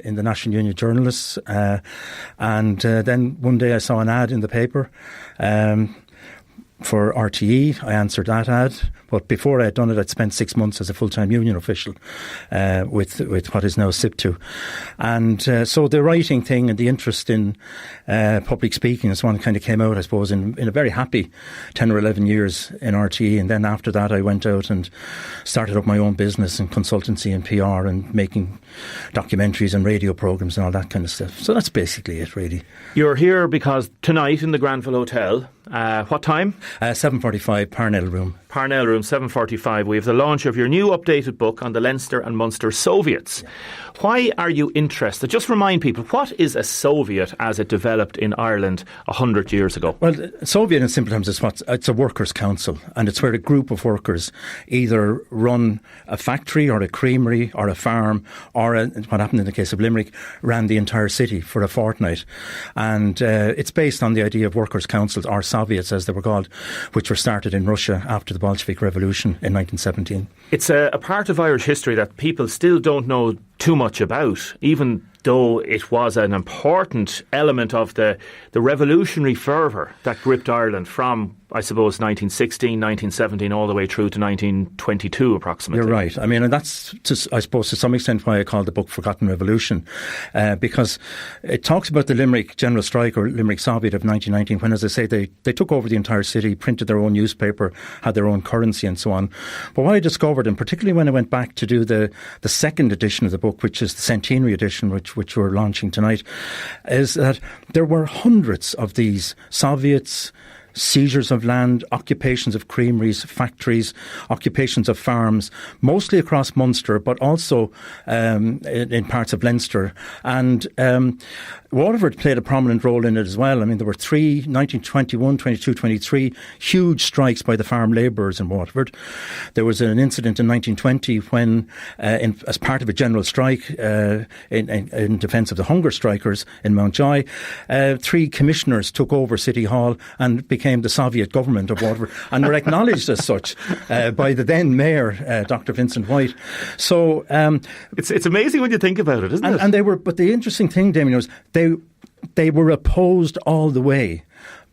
R: in the National Union of Journalists. And then one day I saw an ad in the paper for RTE. I answered that ad, but before I had done it, I'd spent 6 months as a full-time union official with what is now SIPTU. And so the writing thing and the interest in public speaking is one that kind of came out, I suppose, in a very happy 10 or 11 years in RTE. And then after that, I went out and started up my own business and consultancy and PR and making documentaries and radio programmes and all that kind of stuff. So that's basically it, really.
C: You're here because tonight in the Granville Hotel, what time?
R: 7:45, Parnell Room.
C: Parnell Room, 7:45. We have the launch of your new updated book on the Leinster and Munster Soviets. Yeah. Why are you interested? Just remind people, what is a Soviet as it developed in Ireland 100 years ago?
R: Well, Soviet in simple terms is it's a workers' council, and it's where a group of workers either run a factory or a creamery or a farm, or what happened in the case of Limerick, ran the entire city for a fortnight. And it's based on the idea of workers' councils, or Soviets as they were called, which were started in Russia after the Bolshevik Revolution in 1917.
C: It's a part of Irish history that people still don't know too much about. Even though it was an important element of the revolutionary fervour that gripped Ireland from, I suppose, 1916, 1917, all the way through to 1922 approximately.
R: You're right. I mean, and that's, I suppose, to some extent why I call the book Forgotten Revolution, because it talks about the Limerick General Strike or Limerick Soviet of 1919, when, as I say, they took over the entire city, printed their own newspaper, had their own currency and so on. But what I discovered, and particularly when I went back to do the second edition of the book, which is the centenary edition, which we're launching tonight, is that there were hundreds of these Soviets, seizures of land, occupations of creameries, factories, occupations of farms, mostly across Munster, but also in parts of Leinster. And Waterford played a prominent role in it as well. I mean, there were 1921, 22, 23, huge strikes by the farm labourers in Waterford. There was an incident in 1920 when, as part of a general strike in defence of the hunger strikers in Mountjoy, 3 commissioners took over City Hall and became the Soviet government of Waterford and were acknowledged as such by the then mayor, Dr. Vincent White. So
C: it's amazing when you think about it, isn't it?
R: And they were, but the interesting thing, Damien, was they were opposed all the way,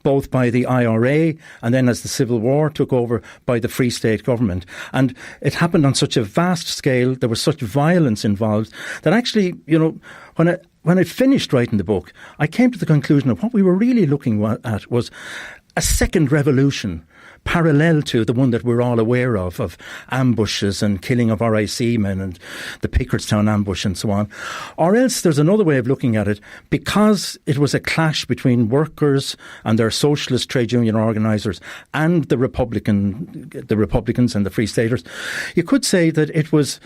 R: both by the IRA and then, as the Civil War took over, by the Free State government. And it happened on such a vast scale, there was such violence involved, that actually, you know, when I finished writing the book, I came to the conclusion that what we were really looking at was a second revolution, parallel to the one that we're all aware of ambushes and killing of RIC men and the Pickettstown ambush and so on. Or else there's another way of looking at it, because it was a clash between workers and their socialist trade union organisers and the Republicans and the Free Staters. You could say that it was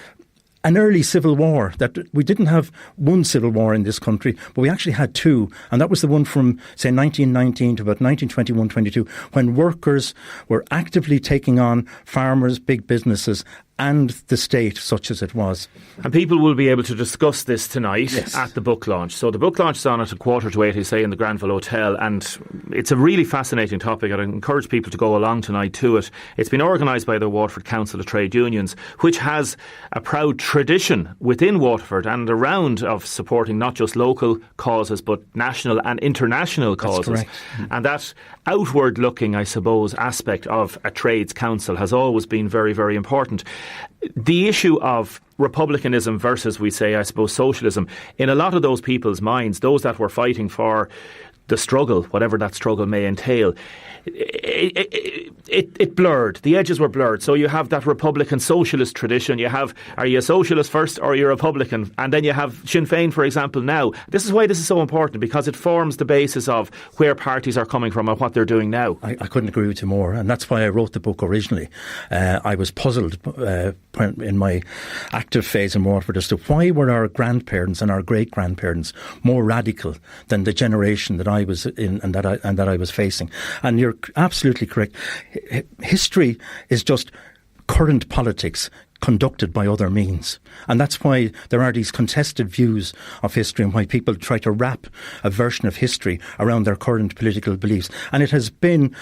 R: an early civil war, that we didn't have one civil war in this country, but we actually had 2. And that was the one from, say, 1919 to about 1921-22, when workers were actively taking on farmers, big businesses, and the state, such as it was.
C: And people will be able to discuss this tonight at the book launch. So the book launch is on at 7:45, you say, in the Granville Hotel, and it's a really fascinating topic. I'd encourage people to go along tonight to it. It's been organised by the Waterford Council of Trade Unions, which has a proud tradition within Waterford and around of supporting not just local causes, but national and international causes.
R: That's correct.
C: And that outward-looking, I suppose, aspect of a trades council has always been very, very important. The issue of republicanism versus, we say, I suppose, socialism, in a lot of those people's minds, those that were fighting for the struggle, whatever that struggle may entail, it blurred. The edges were blurred. So you have that Republican socialist tradition. You have, are you a socialist first or are you a Republican? And then you have Sinn Féin, for example, now. This is why this is so important, because it forms the basis of where parties are coming from and what they're doing now.
R: I couldn't agree with you more, and that's why I wrote the book originally. I was puzzled in my active phase in Waterford as to why were our grandparents and our great-grandparents more radical than the generation that I was in and that I was facing. And you're absolutely correct. History is just current politics conducted by other means. And that's why there are these contested views of history and why people try to wrap a version of history around their current political beliefs. And it has been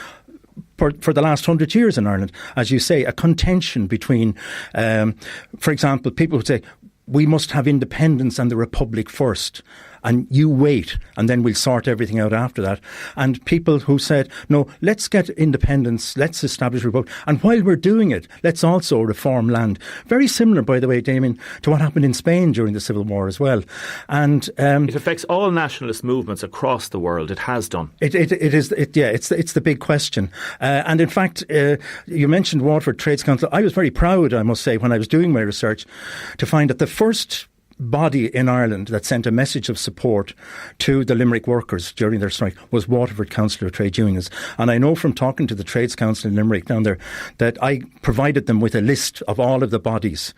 R: for the last 100 years in Ireland, as you say, a contention between, for example, people who say, we must have independence and the Republic first, and you wait, and then we'll sort everything out after that. And people who said, no, let's get independence, let's establish a republic, and while we're doing it, let's also reform land. Very similar, by the way, Damien, to what happened in Spain during the Civil War as well. And
C: it affects all nationalist movements across the world. It has done.
R: It's the big question. And in fact, you mentioned Waterford Trades Council. I was very proud, I must say, when I was doing my research, to find that the first body in Ireland that sent a message of support to the Limerick workers during their strike was Waterford Council of Trade Unions. And I know from talking to the Trades Council in Limerick down there that I provided them with a list of all of the bodies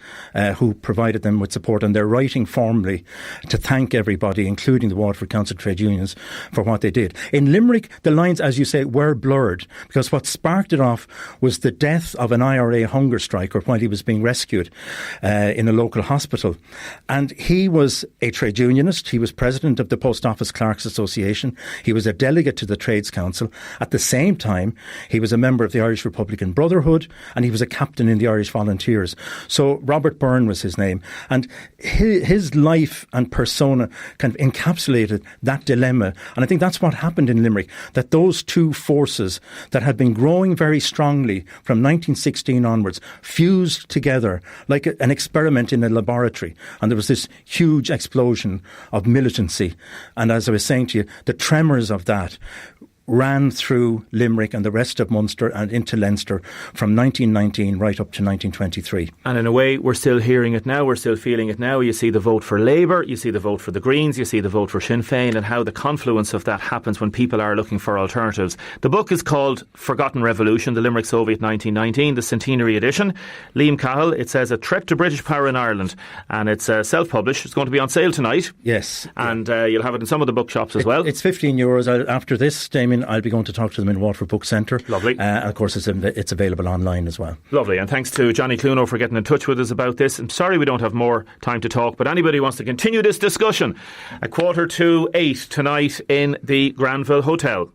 R: who provided them with support, and they're writing formally to thank everybody, including the Waterford Council of Trade Unions, for what they did. In Limerick, the lines, as you say, were blurred, because what sparked it off was the death of an IRA hunger striker while he was being rescued in a local hospital. And And he was a trade unionist. He was president of the Post Office Clerks Association. He was a delegate to the Trades Council. At the same time, he was a member of the Irish Republican Brotherhood, and he was a captain in the Irish Volunteers. So Robert Byrne was his name. And his life and persona kind of encapsulated that dilemma. And I think that's what happened in Limerick, that those two forces that had been growing very strongly from 1916 onwards fused together like an experiment in a laboratory. And there was this huge explosion of militancy. And as I was saying to you, the tremors of that ran through Limerick and the rest of Munster and into Leinster from 1919 right up to 1923.
C: And in a way, we're still hearing it now, we're still feeling it now. You see the vote for Labour, you see the vote for the Greens, you see the vote for Sinn Féin, and how the confluence of that happens when people are looking for alternatives. The book is called Forgotten Revolution, the Limerick Soviet 1919, the centenary edition. Liam Cahill, it says A Trip to British Power in Ireland, and it's self-published. It's going to be on sale tonight.
R: Yes.
C: And you'll have it in some of the bookshops as well.
R: It's €15. After this, Damien, I'll be going to talk to them in Waterford Book Centre.
C: Lovely.
R: And of course, it's available online as well.
C: Lovely. And thanks to Johnny Cluno for getting in touch with us about this. I'm sorry we don't have more time to talk, but anybody who wants to continue this discussion, 7:45 tonight in the Granville Hotel.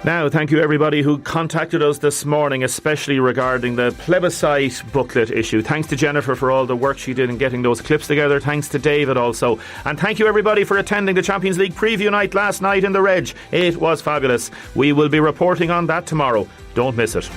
C: Now, thank you everybody who contacted us this morning, especially regarding the plebiscite booklet issue. Thanks to Jennifer for all the work she did in getting those clips together. Thanks to David also. And thank you everybody for attending the Champions League preview night last night in the Reg. It was fabulous. We will be reporting on that tomorrow. Don't miss it.